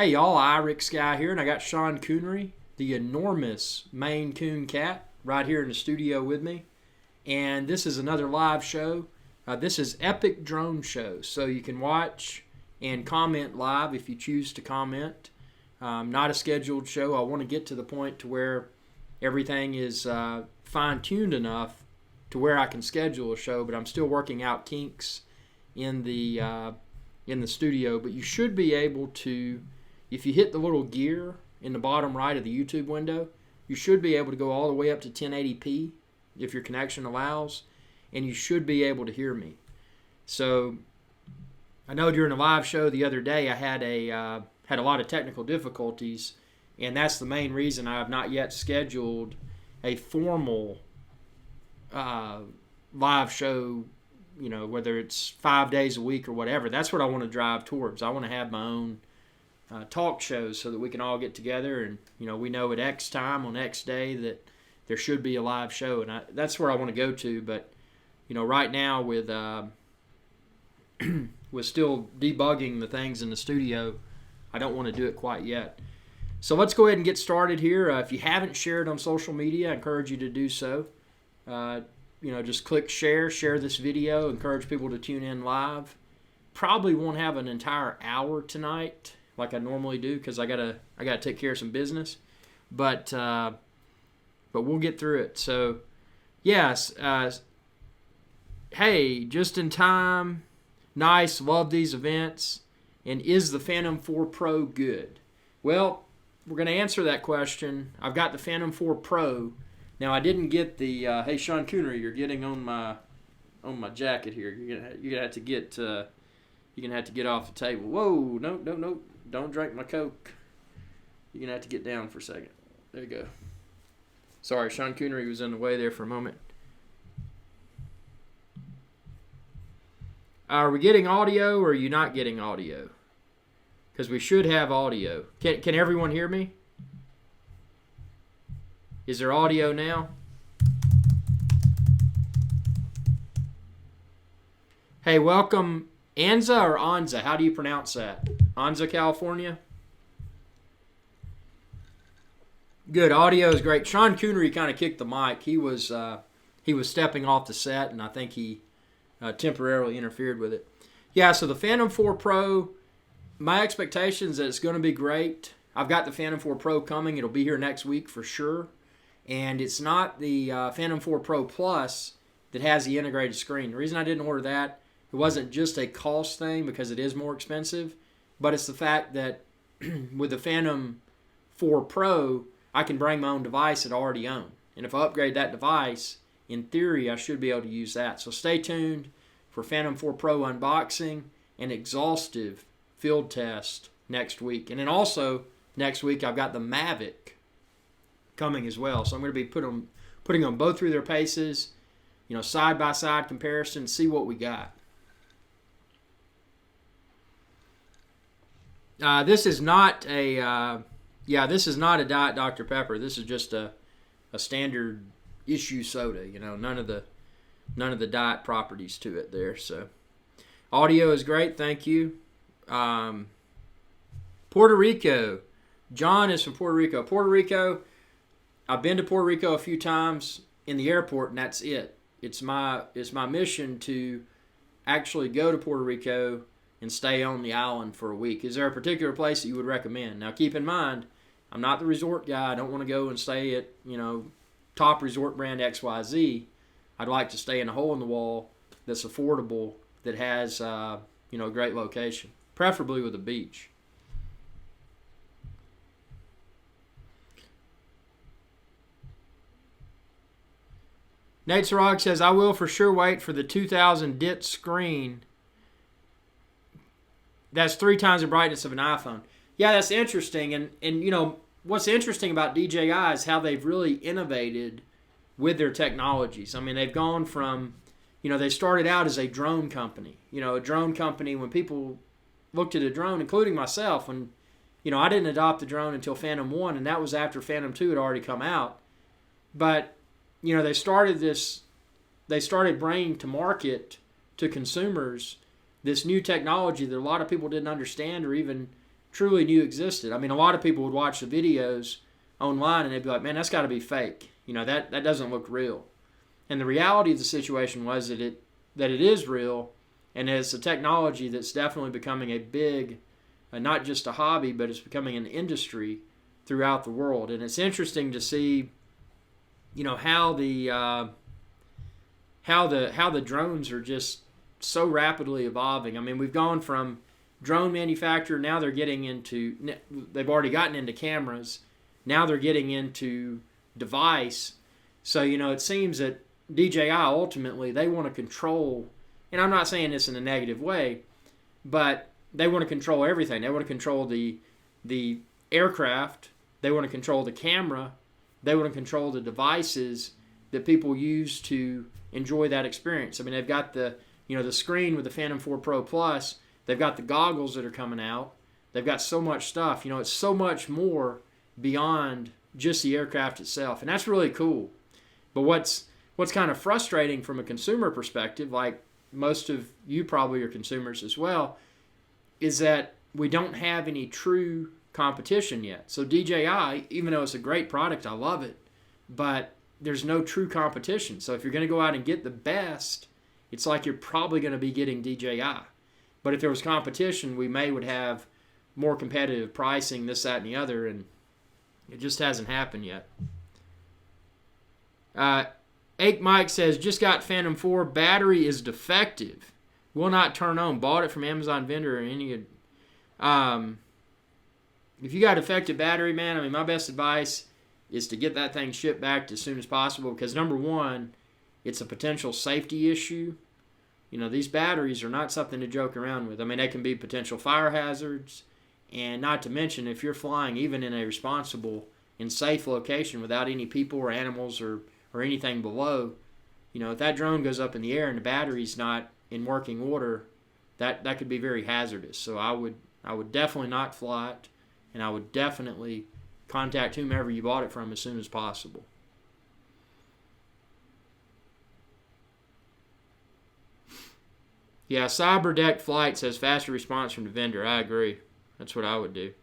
Hey y'all, IrixGuy here, and I got Sean Coonery, the enormous Maine Coon cat, right here in the studio with me. And this is another live show. This is Epic Drone Show, so you can watch and comment live if you choose to comment. Not a scheduled show. I want to get to the point to where everything is fine-tuned enough to where I can schedule a show, but I'm still working out kinks in the studio. But you should be able to, if you hit the little gear in the bottom right of the YouTube window, you should be able to go all the way up to 1080p if your connection allows, and you should be able to hear me. So I know during a live show the other day I had a lot of technical difficulties, and that's the main reason I have not yet scheduled a formal live show, whether it's 5 days a week or whatever. That's what I want to drive towards. I want to have my own talk shows so that we can all get together and, we know at X time on X day that there should be a live show. And that's where I want to go to. But, right now with still debugging the things in the studio, I don't want to do it quite yet. So let's go ahead and get started here. If you haven't shared on social media, I encourage you to do so. Just click share this video, encourage people to tune in live. Probably won't have an entire hour tonight like I normally do because I gotta take care of some business. But we'll get through it. So, yes, hey, just in time, nice, love these events, and is the Phantom 4 Pro good? Well, we're going to answer that question. I've got the Phantom 4 Pro. Now, I didn't get the, hey, Sean Coonery, you're getting on my jacket here. You're gonna have to get off the table. Whoa, no, don't drink my Coke. You're going to have to get down for a second. There you go. Sorry, Sean Coonery was in the way there for a moment. Are we getting audio or are you not getting audio? Because we should have audio. Can everyone hear me? Is there audio now? Hey, welcome, Anza or Anza? How do you pronounce that? Anza, California? Good, audio is great. Sean Coonery kind of kicked the mic. He was stepping off the set, and I think he temporarily interfered with it. Yeah, so the Phantom 4 Pro, my expectation is that it's going to be great. I've got the Phantom 4 Pro coming. It'll be here next week for sure. And it's not the Phantom 4 Pro Plus that has the integrated screen. The reason I didn't order that, it wasn't just a cost thing because it is more expensive, but it's the fact that with the Phantom 4 Pro, I can bring my own device that I already own. And if I upgrade that device, in theory, I should be able to use that. So stay tuned for Phantom 4 Pro unboxing and exhaustive field test next week. And then also next week, I've got the Mavic coming as well. So I'm going to be putting them both through their paces, side-by-side comparison, see what we got. This is not a Diet Dr. Pepper. This is just a standard issue soda. None of the diet properties to it there. So audio is great. Thank you. Puerto Rico. John is from Puerto Rico. Puerto Rico. I've been to Puerto Rico a few times in the airport, and that's it. It's my mission to actually go to Puerto Rico and stay on the island for a week. Is there a particular place that you would recommend? Now, keep in mind, I'm not the resort guy. I don't want to go and stay at, top resort brand XYZ. I'd like to stay in a hole in the wall that's affordable, that has, a great location, preferably with a beach. Nate Sarog says, I will for sure wait for the 2000 DIT screen. That's 3 times the brightness of an iPhone. Yeah, that's interesting. And what's interesting about DJI is how they've really innovated with their technologies. I mean, they've gone from, they started out as a drone company. A drone company, when people looked at a drone, including myself, when, I didn't adopt the drone until Phantom 1, and that was after Phantom 2 had already come out. But, they started bringing to market to consumers this new technology that a lot of people didn't understand or even truly knew existed. I mean, a lot of people would watch the videos online and they'd be like, man, that's got to be fake. That doesn't look real. And the reality of the situation was that it is real, and it's a technology that's definitely becoming a big, not just a hobby, but it's becoming an industry throughout the world. And it's interesting to see, how the drones are just so rapidly evolving. I mean, we've gone from drone manufacturer, now they've already gotten into cameras, now they're getting into device. So, it seems that DJI ultimately, they want to control, and I'm not saying this in a negative way, but they want to control everything. They want to control the aircraft, they want to control the camera, they want to control the devices that people use to enjoy that experience. I mean, they've got the screen with the Phantom 4 Pro Plus, they've got the goggles that are coming out, they've got so much stuff. It's so much more beyond just the aircraft itself, and that's really cool. But what's kind of frustrating from a consumer perspective, like most of you probably are consumers as well, is that we don't have any true competition yet. So DJI, even though it's a great product, I love it, but there's no true competition. So if you're going to go out and get the best, it's like you're probably going to be getting DJI. But if there was competition, we would have more competitive pricing, this, that, and the other, and it just hasn't happened yet. Ake Mike says, just got Phantom 4, battery is defective, will not turn on, bought it from Amazon vendor or any. If you got a defective battery, man, I mean, my best advice is to get that thing shipped back as soon as possible, because number one, it's a potential safety issue. These batteries are not something to joke around with. I mean, they can be potential fire hazards, and not to mention if you're flying even in a responsible and safe location without any people or animals or anything below, if that drone goes up in the air and the battery's not in working order, that could be very hazardous. So I would definitely not fly it, and I would definitely contact whomever you bought it from as soon as possible. Yeah, Cyberdeck Flight says faster response from the vendor. I agree. That's what I would do.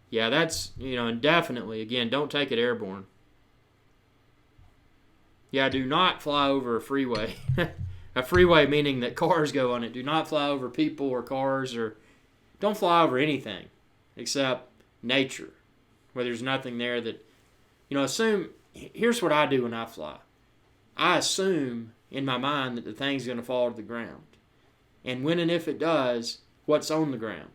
Yeah, that's, and definitely, again, don't take it airborne. Yeah, do not fly over a freeway. A freeway meaning that cars go on it. Do not fly over people or cars, or don't fly over anything except nature, where there's nothing there that, here's what I do when I fly. I assume in my mind that the thing's going to fall to the ground. And when and if it does, what's on the ground?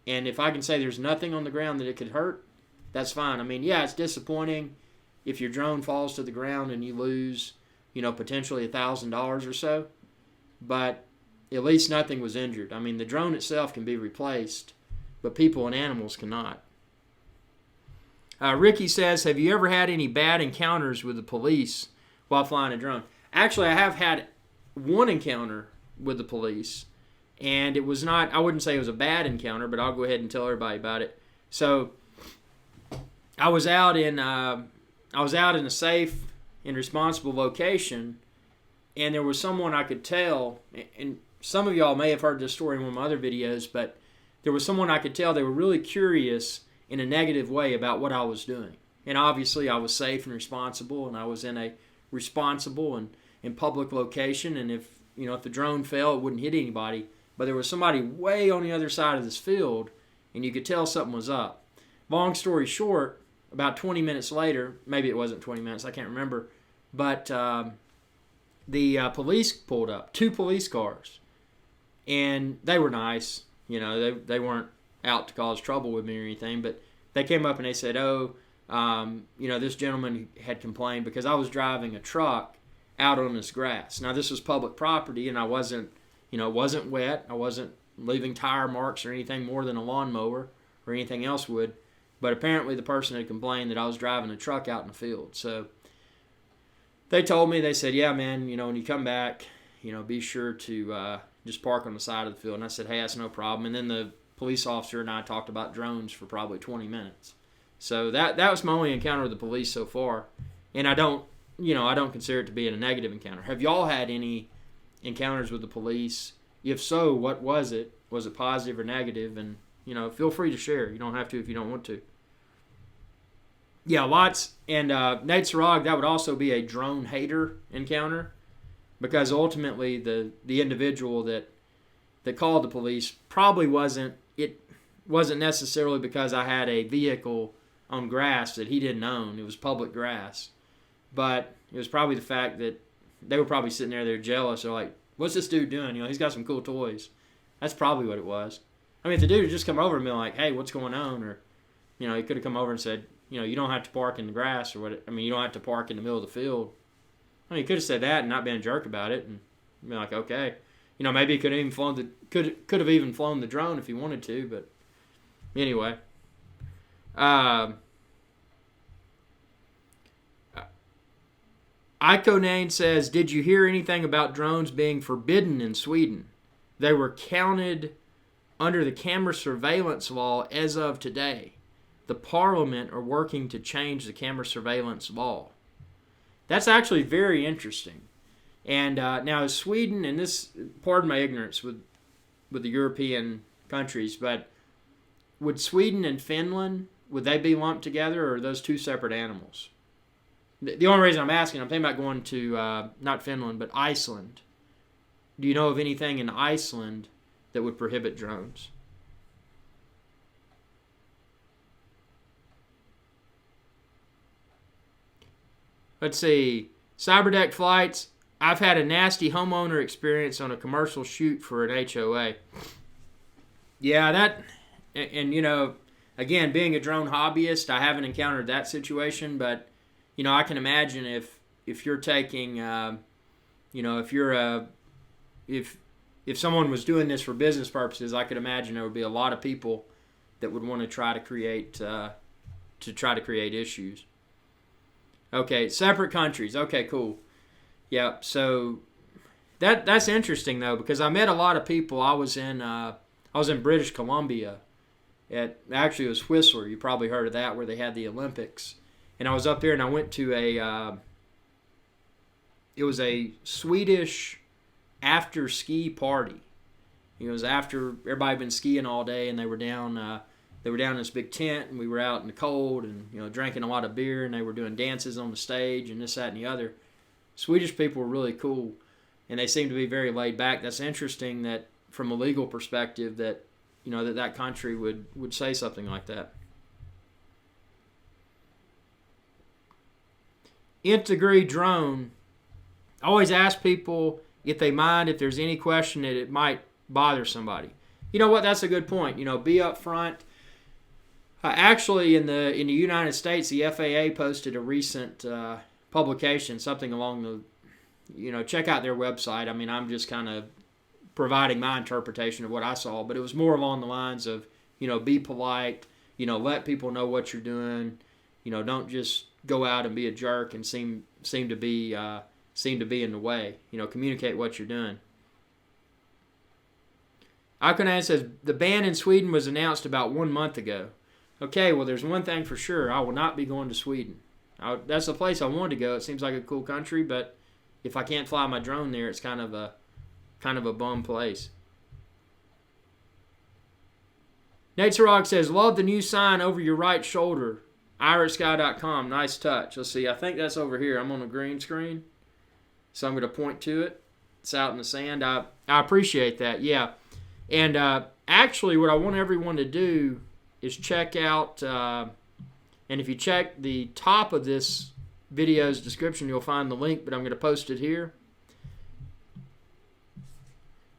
And if I can say there's nothing on the ground that it could hurt, that's fine. I mean, yeah, it's disappointing if your drone falls to the ground and you lose, potentially $1,000 or so. But at least nothing was injured. I mean, the drone itself can be replaced, but people and animals cannot. Ricky says, have you ever had any bad encounters with the police while flying a drone? Actually, I have had one encounter with the police, and it was not, I wouldn't say it was a bad encounter, but I'll go ahead and tell everybody about it. So I was out in a safe and responsible location, and there was someone I could tell, and some of y'all may have heard this story in one of my other videos, but there was someone I could tell they were really curious in a negative way about what I was doing. And obviously I was safe and responsible, and I was in a responsible and public location, and if the drone fell, it wouldn't hit anybody. But there was somebody way on the other side of this field, and you could tell something was up. Long story short, about 20 minutes later, maybe it wasn't 20 minutes, I can't remember, but the police pulled up, 2 police cars, and they were nice. They weren't out to cause trouble with me or anything, but they came up and they said, this gentleman had complained because I was driving a truck out on this grass. Now, this was public property, and I wasn't, it wasn't wet. I wasn't leaving tire marks or anything more than a lawnmower or anything else would. But apparently the person had complained that I was driving a truck out in the field. So they told me, they said, yeah, man, when you come back, be sure to just park on the side of the field. And I said, hey, that's no problem. And then the police officer and I talked about drones for probably 20 minutes. So that was my only encounter with the police so far. And I don't consider it to be a negative encounter. Have y'all had any encounters with the police? If so, what was it? Was it positive or negative? And feel free to share. You don't have to if you don't want to. Yeah, lots. And Nate Sarog, that would also be a drone hater encounter, because ultimately the individual that called the police probably wasn't necessarily because I had a vehicle on grass that he didn't own. It was public grass. But it was probably the fact that they were probably sitting there, they're jealous. They're like, what's this dude doing? He's got some cool toys. That's probably what it was. I mean, if the dude had just come over and been like, hey, what's going on? Or, he could have come over and said, you don't have to park in the grass or what. I mean, you don't have to park in the middle of the field. I mean, he could have said that and not been a jerk about it and been like, okay. Maybe he could have even flown the drone if he wanted to, but anyway. Iconane says, did you hear anything about drones being forbidden in Sweden? They were counted under the camera surveillance law as of today. The parliament are working to change the camera surveillance law. That's actually very interesting. And now Sweden, and this, pardon my ignorance with the European countries, but would Sweden and Finland, would they be lumped together, or are those two separate animals? The only reason I'm asking, I'm thinking about going to, not Finland, but Iceland. Do you know of anything in Iceland that would prohibit drones? Let's see. Cyberdeck flights. I've had a nasty homeowner experience on a commercial shoot for an HOA. Yeah, and again, being a drone hobbyist, I haven't encountered that situation, but I can imagine if you're taking, if someone was doing this for business purposes, I could imagine there would be a lot of people that would want to try to create issues. Okay, separate countries. Okay, cool. Yeah, so that's interesting though, because I met a lot of people. I was in British Columbia. It was Whistler. You probably heard of that, where they had the Olympics. And I was up there, and I went to it was a Swedish after ski party. It was after everybody had been skiing all day, and they were down in this big tent, and we were out in the cold, and drinking a lot of beer, and they were doing dances on the stage, and this, that, and the other. Swedish people were really cool, and they seemed to be very laid back. That's interesting that, from a legal perspective, that that country would say something like that. Nth Degree Drone. I always ask people if they mind if there's any question that it might bother somebody. You know what? That's a good point. Be upfront. Actually, in the United States, the FAA posted a recent publication, something along the, check out their website. I mean, I'm just kind of providing my interpretation of what I saw, but it was more along the lines of, be polite, let people know what you're doing, don't just go out and be a jerk and seem to be in the way. Communicate what you're doing. Akanan says the ban in Sweden was announced about 1 month ago. Okay, well, there's one thing for sure: I will not be going to Sweden. That's a place I wanted to go. It seems like a cool country, but if I can't fly my drone there, it's kind of a bum place. Nate Sarog says, love the new sign over your right shoulder. IrixGuy.com. Nice touch. Let's see. I think that's over here. I'm on a green screen, so I'm going to point to it. It's out in the sand. I appreciate that. Yeah. And actually, what I want everyone to do is check out, and if you check the top of this video's description, you'll find the link, but I'm going to post it here.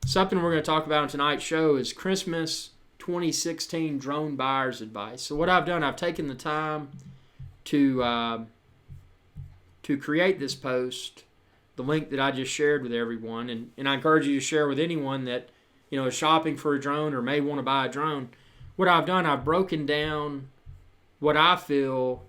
Something we're going to talk about on tonight's show is Christmas 2016 drone buyer's advice. So what I've done, I've taken the time to create this post, the link that I just shared with everyone, and I encourage you to share with anyone that is shopping for a drone or may want to buy a drone. What I've done, I've broken down what I feel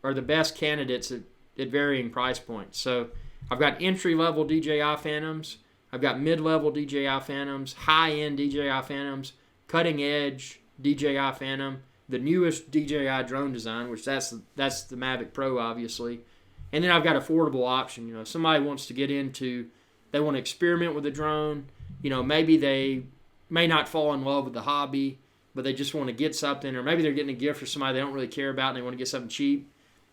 are the best candidates at varying price points. So I've got entry-level DJI Phantoms, I've got mid-level DJI Phantoms, high-end DJI Phantoms, cutting-edge DJI Phantom, the newest DJI drone design, which that's the Mavic Pro, obviously. And then I've got affordable option. If somebody wants to get into, they want to experiment with a drone, maybe they may not fall in love with the hobby, but they just want to get something, or maybe they're getting a gift for somebody they don't really care about and they want to get something cheap.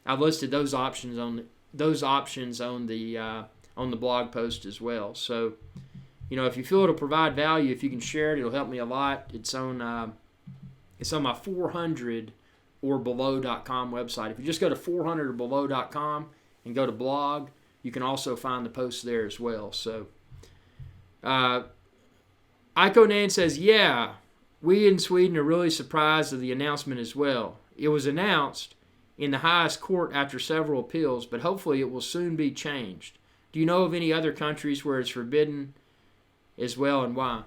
I've listed those options on the blog post as well. So, if you feel it'll provide value, if you can share it, it'll help me a lot. It's on my 400orbelow.com website. If you just go to 400orbelow.com and go to blog, you can also find the post there as well. So, Ikonan says, yeah, we in Sweden are really surprised at the announcement as well. It was announced in the highest court after several appeals, but hopefully it will soon be changed. Do you know of any other countries where it's forbidden as well, and why?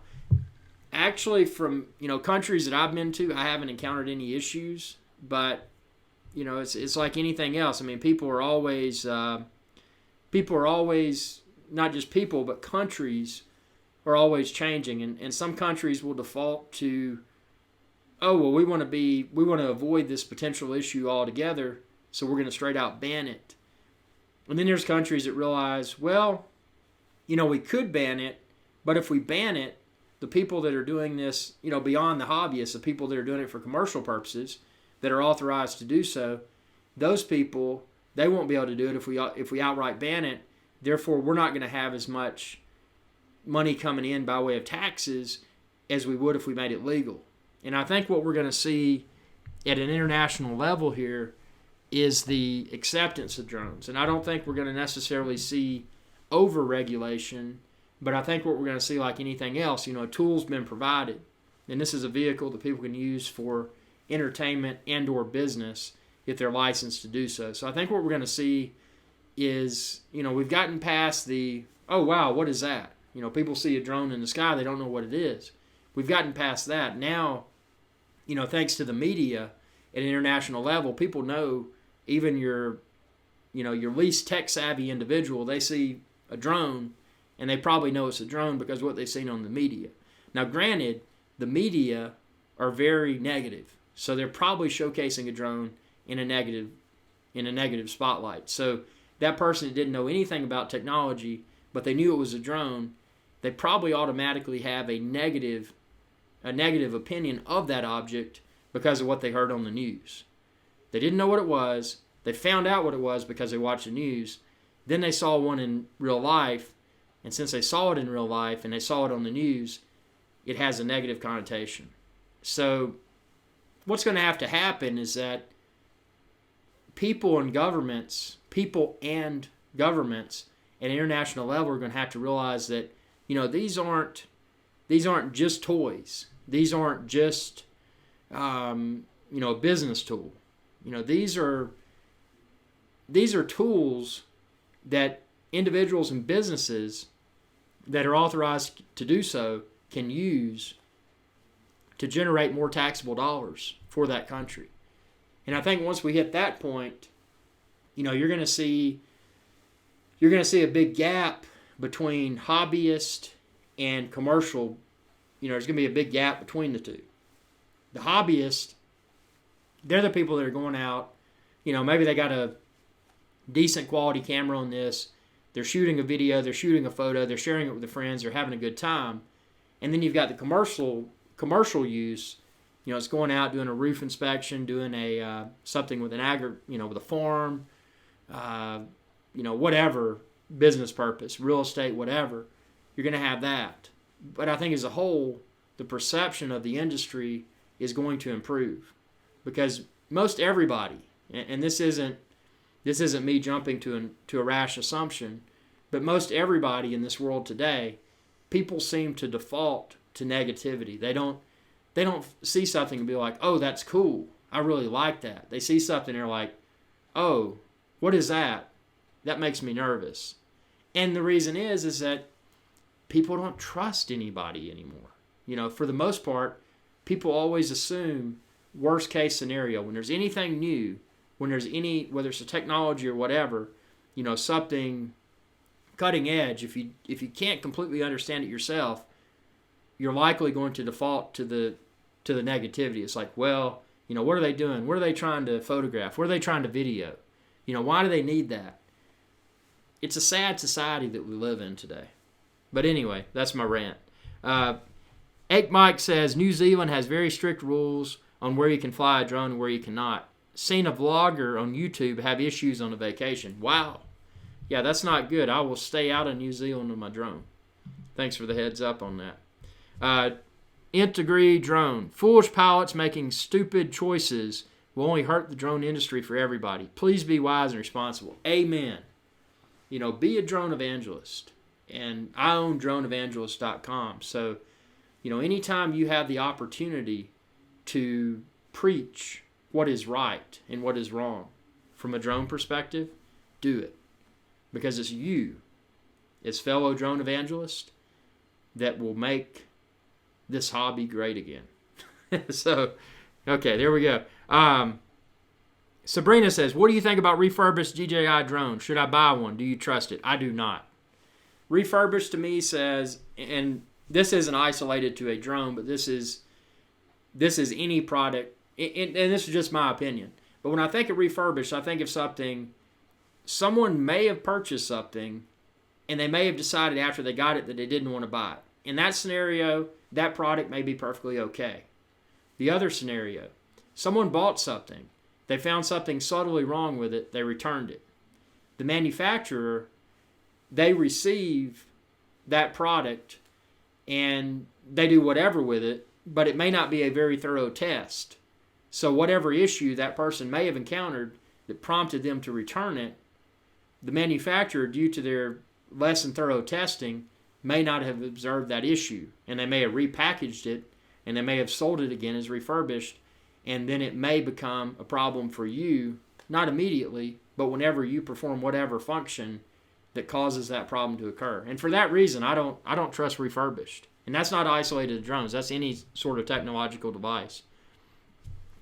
Actually, from countries that I've been to, I haven't encountered any issues. But it's like anything else. I mean, people are always not just people, but countries are always changing, and some countries will default to, oh well, we want to avoid this potential issue altogether, so we're going to straight out ban it. And then there's countries that realize, well, we could ban it, but if we ban it, the people that are doing this, beyond the hobbyists, the people that are doing it for commercial purposes, that are authorized to do so, those people, they won't be able to do it if we outright ban it. Therefore, we're not going to have as much money coming in by way of taxes as we would if we made it legal. And I think what we're going to see at an international level here is the acceptance of drones. And I don't think we're going to necessarily see over-regulation, but I think what we're going to see, like anything else, a tool's been provided. And this is a vehicle that people can use for entertainment and or business if they're licensed to do so. So I think what we're going to see is, we've gotten past the, oh, wow, what is that? People see a drone in the sky, they don't know what it is. We've gotten past that. Now, thanks to the media at an international level, people know, even your least tech-savvy individual, they see a drone, and they probably know it's a drone because of what they've seen on the media. Now, granted, the media are very negative, so they're probably showcasing a drone in a negative spotlight. So that person that didn't know anything about technology, but they knew it was a drone, they probably automatically have a negative opinion of that object because of what they heard on the news. They didn't know what it was. They found out what it was because they watched the news. Then they saw one in real life, and since they saw it in real life and they saw it on the news, it has a negative connotation. So what's going to have to happen is that people and governments at an international level are going to have to realize that, these aren't just toys. These aren't just, a business tool. These are tools that individuals and businesses that are authorized to do so can use to generate more taxable dollars for that country. And I think once we hit that point, you're going to see a big gap between hobbyist and commercial. There's going to be a big gap between the two. The hobbyist, they're the people that are going out, maybe they got a decent quality camera on this. They're shooting a video, they're shooting a photo, they're sharing it with their friends, they're having a good time. And then you've got the commercial use. It's going out doing a roof inspection, doing a something with with a farm, whatever business purpose, real estate, whatever. You're going to have that. But I think as a whole, the perception of the industry is going to improve because most everybody, and this isn't me jumping to a rash assumption, but most everybody in this world today, people seem to default to negativity. They don't see something and be like, oh, that's cool. I really like that. They see something and they're like, oh, what is that? That makes me nervous. And the reason is that people don't trust anybody anymore. For the most part, people always assume worst case scenario. When there's anything new, whether it's a technology or whatever, something cutting edge, if you can't completely understand it yourself, you're likely going to default to the negativity. It's like, well, what are they doing? What are they trying to photograph? What are they trying to video? Why do they need that? It's a sad society that we live in today. But anyway, that's my rant. Ake Mike says, New Zealand has very strict rules on where you can fly a drone and where you cannot. Seen a vlogger on YouTube have issues on a vacation. Wow. Yeah, that's not good. I will stay out of New Zealand with my drone. Thanks for the heads up on that. Integree drone. Foolish pilots making stupid choices will only hurt the drone industry for everybody. Please be wise and responsible. Amen. Be a drone evangelist. And I own droneevangelist.com. So, anytime you have the opportunity to preach what is right and what is wrong from a drone perspective, do it. Because it's you, as fellow drone evangelist, that will make this hobby great again. So, okay, there we go. Sabrina says, what do you think about refurbished DJI drone? Should I buy one? Do you trust it? I do not. Refurbished to me says, and this isn't isolated to a drone, but this is any product, and this is just my opinion. But when I think of refurbished, I think of someone may have purchased something, and they may have decided after they got it that they didn't want to buy it. In that scenario, that product may be perfectly okay. The other scenario, someone bought something, they found something subtly wrong with it, they returned it. The manufacturer, they receive that product and they do whatever with it, but it may not be a very thorough test. So whatever issue that person may have encountered that prompted them to return it, the manufacturer, due to their less than thorough testing, may not have observed that issue, and they may have repackaged it, and they may have sold it again as refurbished, and then it may become a problem for you, not immediately, but whenever you perform whatever function that causes that problem to occur. And for that reason, I don't trust refurbished. And that's not isolated to drones. That's any sort of technological device.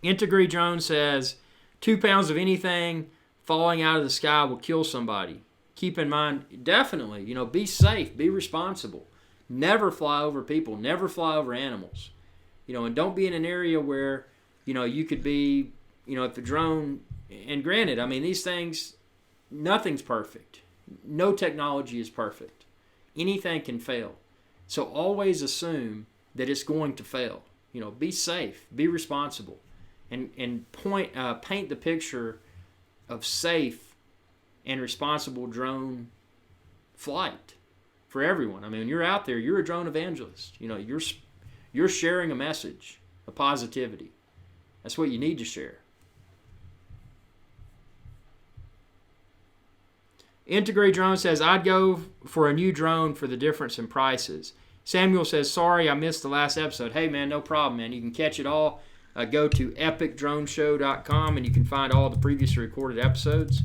Integree Drone says, 2 pounds of anything falling out of the sky will kill somebody. Keep in mind, definitely, be safe, be responsible. Never fly over people, never fly over animals. And don't be in an area where, you could be, if the drone, and granted, these things, nothing's perfect. No technology is perfect. Anything can fail. So always assume that it's going to fail. Be safe, be responsible, and paint the picture of safe and responsible drone flight for everyone. When you're out there, you're a drone evangelist. You're sharing a message of positivity. That's what you need to share. Integrate Drone says, I'd go for a new drone for the difference in prices. Samuel says, sorry, I missed the last episode. Hey, man, no problem, man. You can catch it all. Go to epicdroneshow.com and you can find all the previously recorded episodes.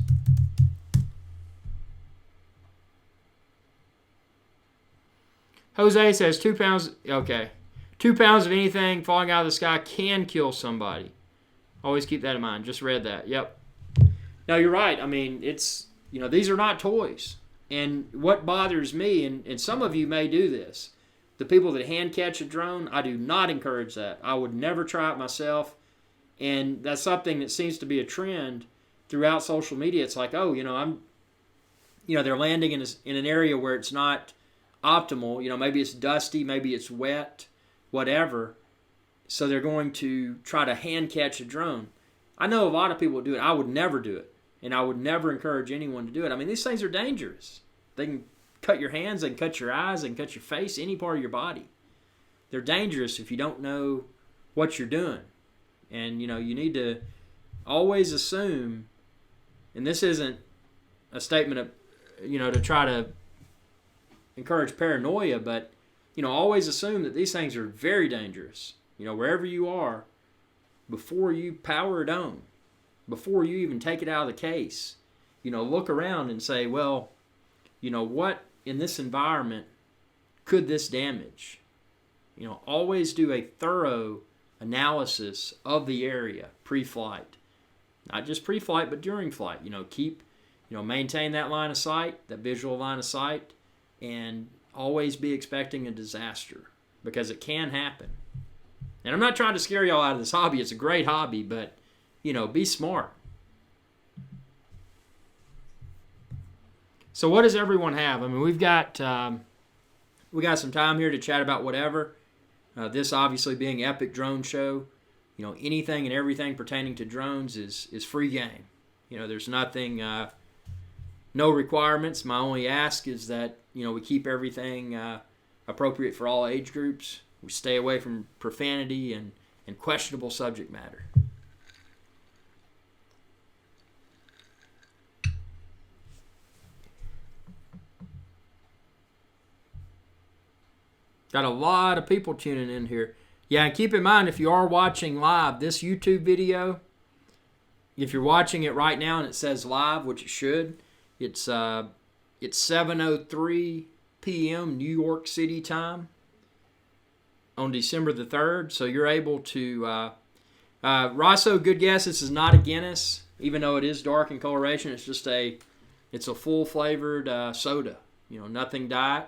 Jose says 2 pounds. Okay. 2 pounds of anything falling out of the sky can kill somebody. Always keep that in mind. Just read that. Yep. No, you're right. It's, these are not toys. And what bothers me, and some of you may do this, the people that hand catch a drone, I do not encourage that. I would never try it myself. And that's something that seems to be a trend throughout social media. It's like, they're landing in an area where it's not optimal. Maybe it's dusty, maybe it's wet, whatever. So they're going to try to hand catch a drone. I know a lot of people do it. I would never do it. And I would never encourage anyone to do it. These things are dangerous. They can cut your hands, they can cut your eyes, they can cut your face, any part of your body. They're dangerous if you don't know what you're doing. And, you need to always assume, and this isn't a statement of, to try to encourage paranoia, but, always assume that these things are very dangerous. Wherever you are, before you power it on, before you even take it out of the case, look around and say, well, what in this environment could this damage? Always do a thorough analysis of the area pre-flight. Not just pre-flight, but during flight. Maintain that line of sight, that visual line of sight, and always be expecting a disaster because it can happen. And I'm not trying to scare y'all out of this hobby. It's a great hobby, but, be smart. So what does everyone have? We've got some time here to chat about whatever. This obviously being Epic Drone Show, anything and everything pertaining to drones is free game. There's nothing, no requirements. My only ask is that, we keep everything appropriate for all age groups. We stay away from profanity and questionable subject matter. Got a lot of people tuning in here. Yeah, and keep in mind, if you are watching live, this YouTube video, if you're watching it right now and it says live, which it should, it's 7:03 p.m. New York City time on December the 3rd. So you're able to... Rosso, good guess. This is not a Guinness, even though it is dark in coloration. It's a full-flavored soda. Nothing diet.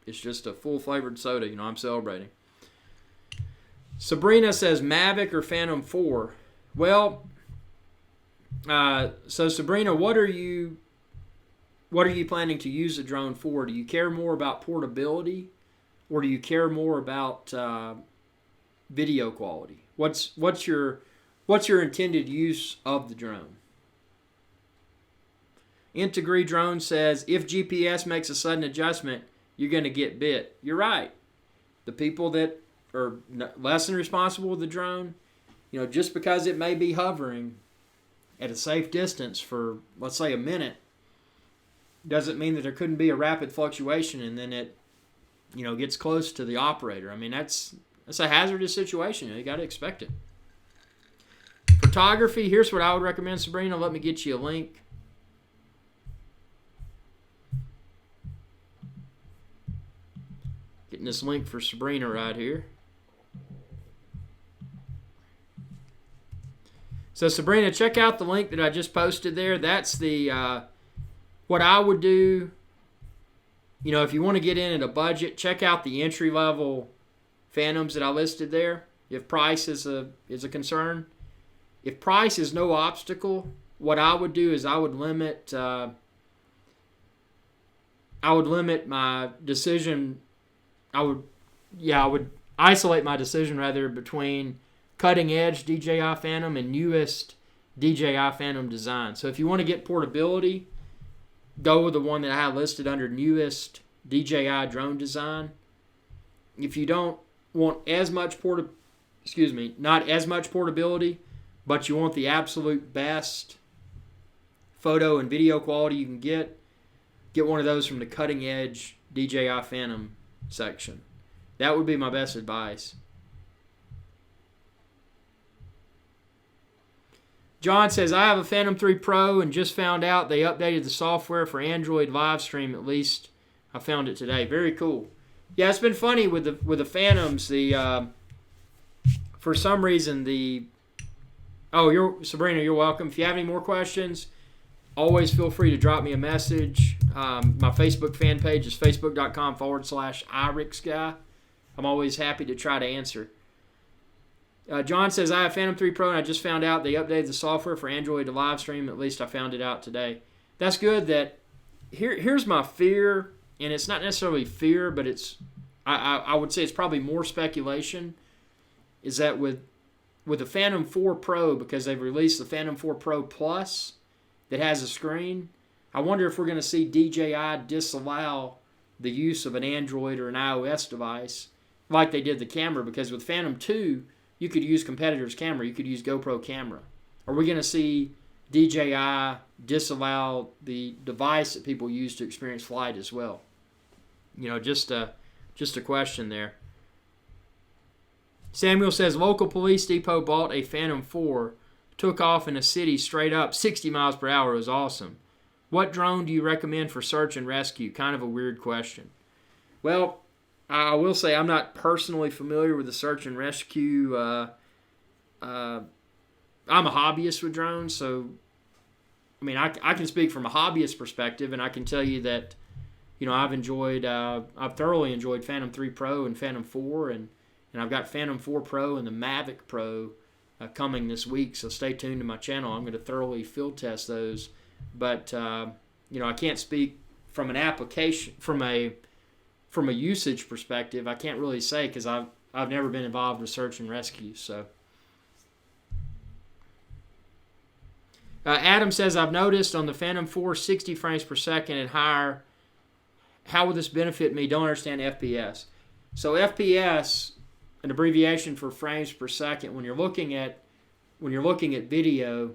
It's just a full-flavored soda. I'm celebrating. Sabrina says Mavic or Phantom 4. Well, so Sabrina, what are you planning to use the drone for? Do you care more about portability, or do you care more about video quality? What's your intended use of the drone? Integree Drone says if GPS makes a sudden adjustment, you're going to get bit. You're right. The people that are less than responsible with the drone, just because it may be hovering at a safe distance for, let's say, a minute, doesn't mean that there couldn't be a rapid fluctuation and then it, gets close to the operator. I mean, that's a hazardous situation. You got to expect it. Photography, here's what I would recommend, Sabrina. Let me get you a link. Getting this link for Sabrina right here. So Sabrina, check out the link that I just posted there. That's the what I would do. If you want to get in at a budget, check out the entry level Phantoms that I listed there. If price is a concern, if price is no obstacle, what I would do is I would limit my decision. I would isolate my decision rather between cutting edge DJI Phantom and newest DJI Phantom design. So if you want to get portability, go with the one that I have listed under newest DJI drone design. If you don't want as much not as much portability, but you want the absolute best photo and video quality you can get one of those from the cutting edge DJI Phantom section. That would be my best advice. John says, I have a Phantom 3 Pro and just found out they updated the software for Android live stream. At least I found it today. Very cool. Yeah, it's been funny with the Phantoms. For some reason Sabrina, you're welcome. If you have any more questions, always feel free to drop me a message. My Facebook fan page is facebook.com/IrixGuy. I'm always happy to try to answer. John says, I have Phantom 3 Pro and I just found out they updated the software for Android to live stream. At least I found it out today. That's good. Here's my fear, and it's not necessarily fear, but I would say it's probably more speculation, is that with the Phantom 4 Pro, because they've released the Phantom 4 Pro Plus that has a screen, I wonder if we're going to see DJI disallow the use of an Android or an iOS device like they did the camera, because with Phantom 2, you could use competitors' camera. You could use GoPro camera. Are we going to see DJI disallow the device that people use to experience flight as well? Just a question there. Samuel says, local police depot bought a Phantom 4, took off in a city straight up, 60 miles per hour. It was awesome. What drone do you recommend for search and rescue? Kind of a weird question. Well, I will say I'm not personally familiar with the search and rescue. I'm a hobbyist with drones, so I can speak from a hobbyist perspective, and I can tell you that I've thoroughly enjoyed Phantom 3 Pro and Phantom 4, and I've got Phantom 4 Pro and the Mavic Pro coming this week. So stay tuned to my channel. I'm going to thoroughly field test those, but I can't speak from an application from a usage perspective. I can't really say, because I've never been involved with search and rescue. So Adam says, I've noticed on the Phantom 4 60 frames per second and higher. How will this benefit me? Don't understand FPS. So FPS, an abbreviation for frames per second. When you're looking at video,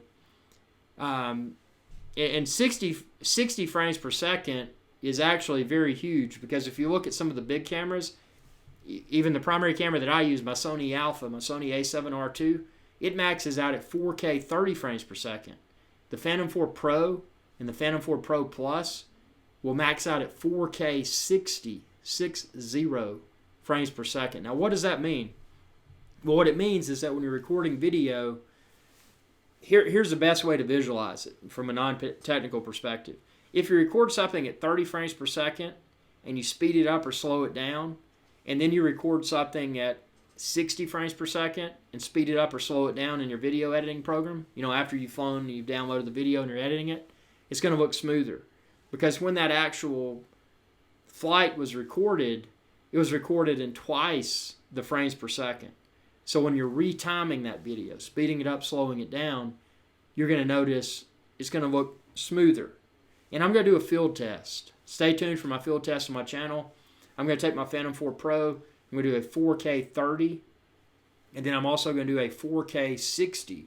and 60 frames per second is actually very huge, because if you look at some of the big cameras, even the primary camera that I use, my Sony Alpha, my Sony A7R2, it maxes out at 4K 30 frames per second. The Phantom 4 Pro and the Phantom 4 Pro Plus will max out at 4K 60 frames per second. Now, what does that mean? Well, what it means is that when you're recording video, here's the best way to visualize it from a non-technical perspective. If you record something at 30 frames per second and you speed it up or slow it down, and then you record something at 60 frames per second and speed it up or slow it down in your video editing program, after you've flown and you've downloaded the video and you're editing it, it's going to look smoother. Because when that actual flight was recorded, it was recorded in twice the frames per second. So when you're retiming that video, speeding it up, slowing it down, you're going to notice it's going to look smoother. And I'm going to do a field test. Stay tuned for my field test on my channel. I'm going to take my Phantom 4 Pro. I'm going to do a 4K 30. And then I'm also going to do a 4K 60.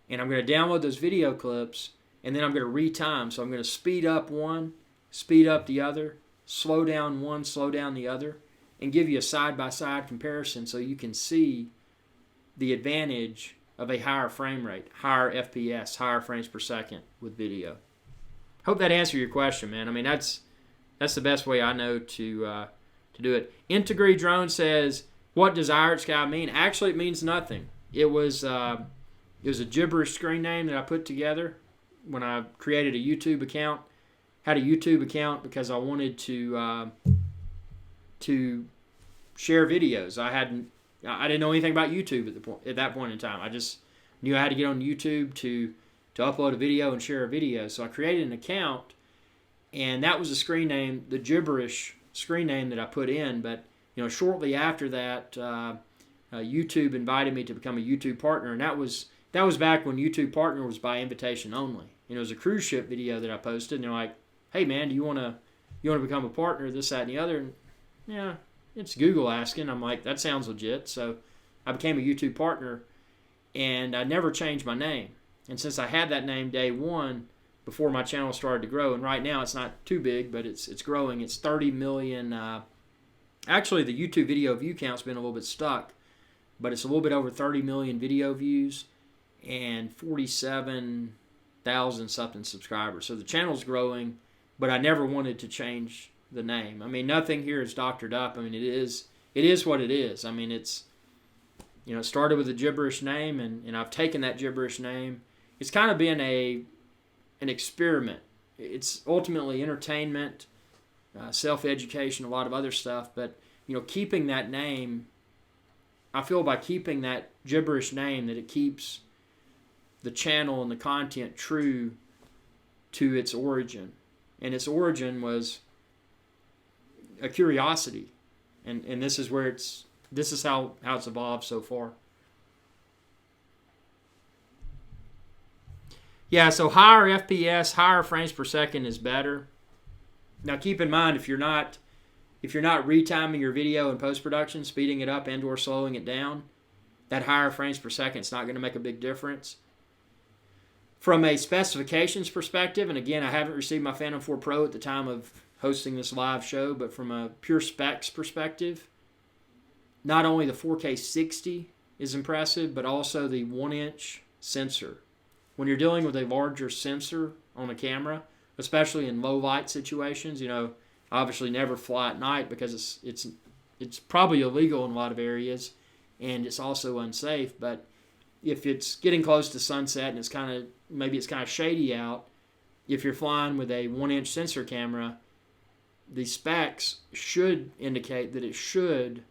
And I'm going to download those video clips. And then I'm going to retime. So I'm going to speed up one, speed up the other, slow down one, slow down the other, and give you a side-by-side comparison so you can see the advantage of a higher frame rate, higher FPS, higher frames per second with video. Hope that answered your question, man. I mean, that's the best way I know to do it. Integrity Drone says, what does IrixGuy mean? Actually, it means nothing. It was a gibberish screen name that I put together when I created a YouTube account. Had a YouTube account because I wanted to share videos. I didn't know anything about YouTube at that point in time. I just knew I had to get on YouTube to upload a video and share a video. So I created an account, and that was the screen name, the gibberish screen name that I put in. But shortly after that, YouTube invited me to become a YouTube partner, and that was back when YouTube Partner was by invitation only. It was a cruise ship video that I posted, and they're like, "Hey man, do you want to become a partner?" This, that, and the other. And, yeah, it's Google asking. I'm like, that sounds legit. So I became a YouTube partner, and I never changed my name. And since I had that name day one, before my channel started to grow, and right now it's not too big, but it's growing. It's 30 million. Actually, the YouTube video view count's been a little bit stuck, but it's a little bit over 30 million video views and 47,000 something subscribers. So the channel's growing, but I never wanted to change the name. I mean, nothing here is doctored up. I mean, it is what it is. I mean, it started with a gibberish name, and I've taken that gibberish name. It's kind of been an experiment. It's ultimately entertainment, self-education, a lot of other stuff. But keeping that name, I feel by keeping that gibberish name that it keeps the channel and the content true to its origin. And its origin was a curiosity, and this is how it's evolved so far. Yeah, so higher FPS, higher frames per second is better. Now keep in mind, if you're not retiming your video in post-production, speeding it up and or slowing it down, that higher frames per second is not going to make a big difference. From a specifications perspective, and again, I haven't received my Phantom 4 Pro at the time of hosting this live show, but from a pure specs perspective, not only the 4K 60 is impressive, but also the 1-inch sensor. When you're dealing with a larger sensor on a camera, especially in low light situations, obviously never fly at night because it's probably illegal in a lot of areas, and it's also unsafe. But if it's getting close to sunset and it's kind of shady out, if you're flying with a 1-inch sensor camera, the specs should indicate that it should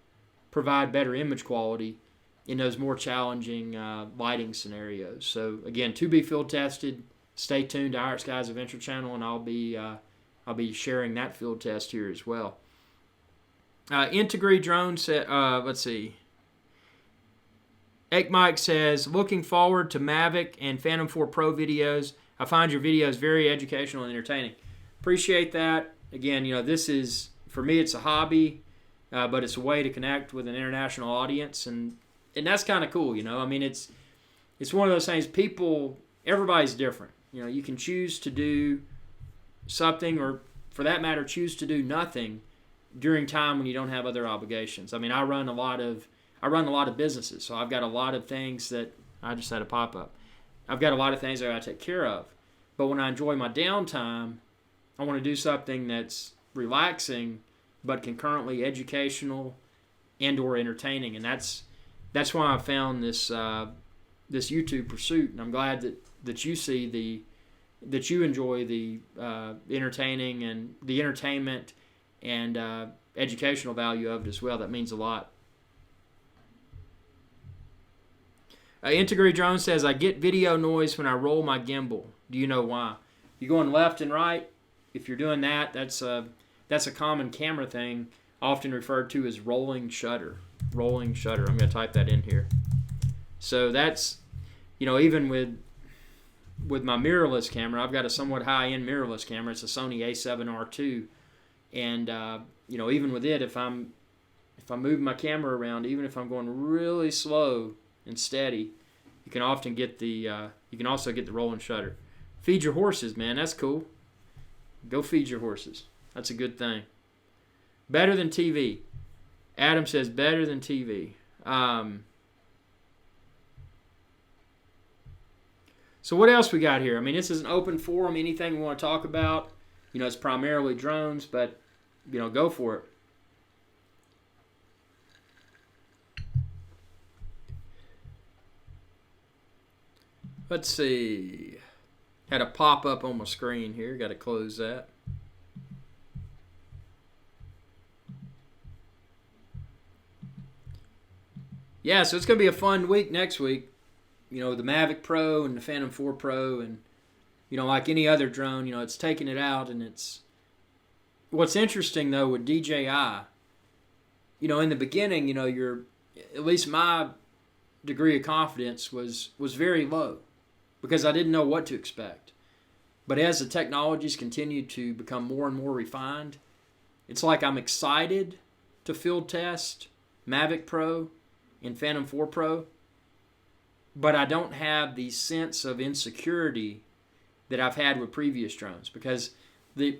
provide better image quality in those more challenging lighting scenarios. So again, to be field tested. Stay tuned to IrixGuy's Adventure channel, and I'll be sharing that field test here as well. Integrate Drone said, let's see. Ek Mike says, looking forward to Mavic and Phantom 4 Pro videos. I find your videos very educational and entertaining. Appreciate that. Again, this is, for me, it's a hobby, but it's a way to connect with an international audience, and that's kind of cool, I mean, it's one of those things, everybody's different. You can choose to do something, or for that matter, choose to do nothing during time when you don't have other obligations. I mean, I run a lot of businesses, so I've got a lot of things that I just had a pop up. I've got a lot of things that I take care of. But when I enjoy my downtime, I want to do something that's relaxing, but concurrently educational and/or entertaining, and that's why I found this YouTube pursuit. And I'm glad that you see that you enjoy the entertaining and the entertainment and educational value of it as well. That means a lot. Integrate Drone says, I get video noise when I roll my gimbal. Do you know why? You're going left and right. If you're doing that, that's a common camera thing, often referred to as rolling shutter. Rolling shutter. I'm going to type that in here. So that's, even with my mirrorless camera, I've got a somewhat high-end mirrorless camera. It's a Sony A7R2, and even with it, if I'm moving my camera around, even if I'm going really slow and steady, you can often get you can also get the rolling shutter. Feed your horses, man. That's cool. Go feed your horses. That's a good thing. Better than TV. Adam says better than TV. So what else we got here? I mean, this is an open forum. Anything we want to talk about, it's primarily drones, but go for it. Let's see. Had a pop-up on my screen here. Got to close that. Yeah, so it's going to be a fun week next week. The Mavic Pro and the Phantom 4 Pro, and like any other drone, it's taking it out, and it's. What's interesting though with DJI, in the beginning, at least my degree of confidence was very low, because I didn't know what to expect. But as the technologies continue to become more and more refined, it's like I'm excited to field test Mavic Pro and Phantom 4 Pro, but I don't have the sense of insecurity that I've had with previous drones, because the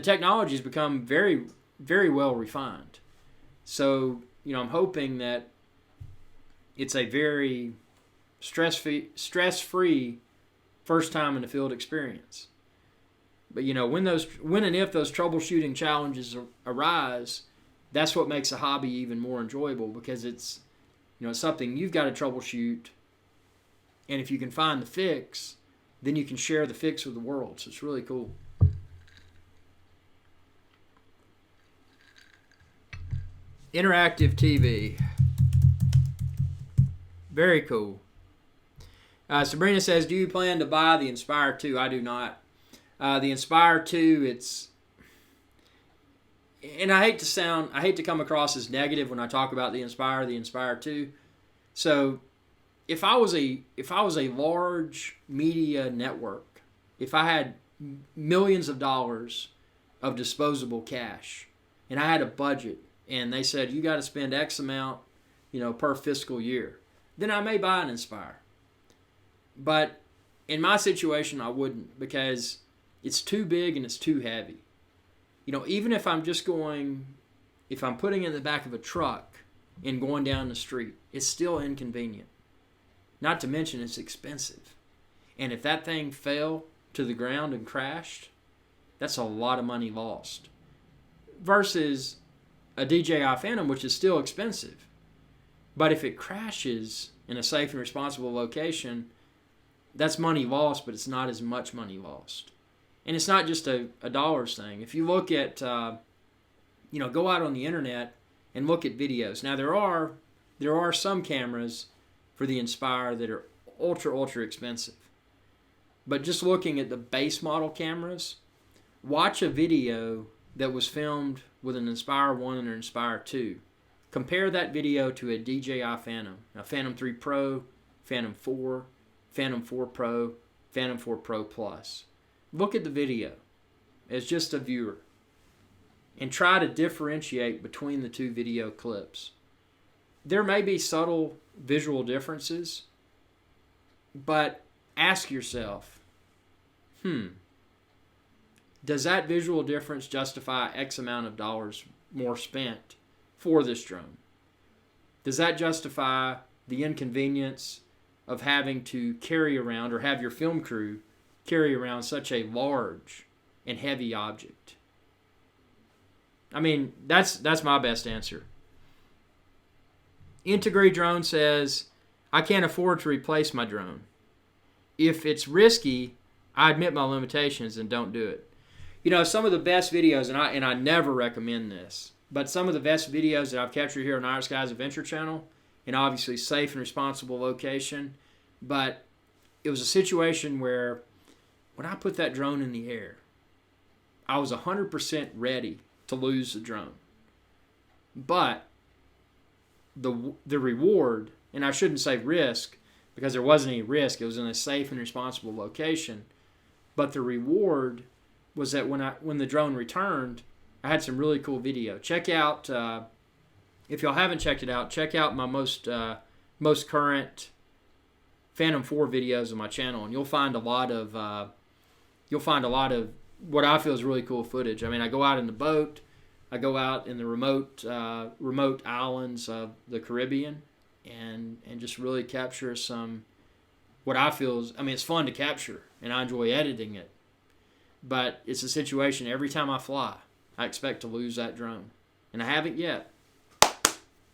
technology has become very, very well refined. So, I'm hoping that it's a very stress-free first time in the field experience. But when and if those troubleshooting challenges arise, that's what makes a hobby even more enjoyable, because it's it's something you've got to troubleshoot, and if you can find the fix, then you can share the fix with the world. So it's really cool. Interactive TV. Very cool. Sabrina says, do you plan to buy the Inspire 2? I do not. The Inspire 2, it's... And I hate to come across as negative when I talk about the Inspire 2. So, if I was a large media network, if I had millions of dollars of disposable cash, and I had a budget, and they said you got to spend X amount, per fiscal year, then I may buy an Inspire. But in my situation, I wouldn't, because it's too big and it's too heavy. Even if I'm putting it in the back of a truck and going down the street, it's still inconvenient. Not to mention it's expensive. And if that thing fell to the ground and crashed, that's a lot of money lost. Versus a DJI Phantom, which is still expensive. But if it crashes in a safe and responsible location, that's money lost, but it's not as much money lost. And it's not just a dollars thing. If you look at, go out on the internet and look at videos. Now, there are some cameras for the Inspire that are ultra expensive. But just looking at the base model cameras, watch a video that was filmed with an Inspire 1 and an Inspire 2. Compare that video to a DJI Phantom. Now, Phantom 3 Pro, Phantom 4, Phantom 4 Pro, Phantom 4 Pro Plus. Look at the video as just a viewer and try to differentiate between the two video clips. There may be subtle visual differences, but ask yourself, does that visual difference justify X amount of dollars more spent for this drone? Does that justify the inconvenience of having to carry around or have your film crew carry around such a large and heavy object? I mean, that's my best answer. Integrate Drone says, I can't afford to replace my drone. If it's risky, I admit my limitations and don't do it. You know, some of the best videos, and I never recommend this, but some of the best videos that I've captured here on IrixGuy's Adventure Channel, and obviously safe and responsible location, but it was a situation where when I put that drone in the air, I was 100% ready to lose the drone. But the reward, and I shouldn't say risk, because there wasn't any risk, it was in a safe and responsible location, but the reward was that when the drone returned, I had some really cool video. Check out, if y'all haven't checked it out, check out my most current Phantom 4 videos on my channel, and you'll find a lot of what I feel is really cool footage. I mean, I go out in the boat, I go out in the remote islands of the Caribbean, and just really capture some what I feel is, I mean, it's fun to capture, and I enjoy editing it. But it's a situation every time I fly, I expect to lose that drone. And I haven't yet.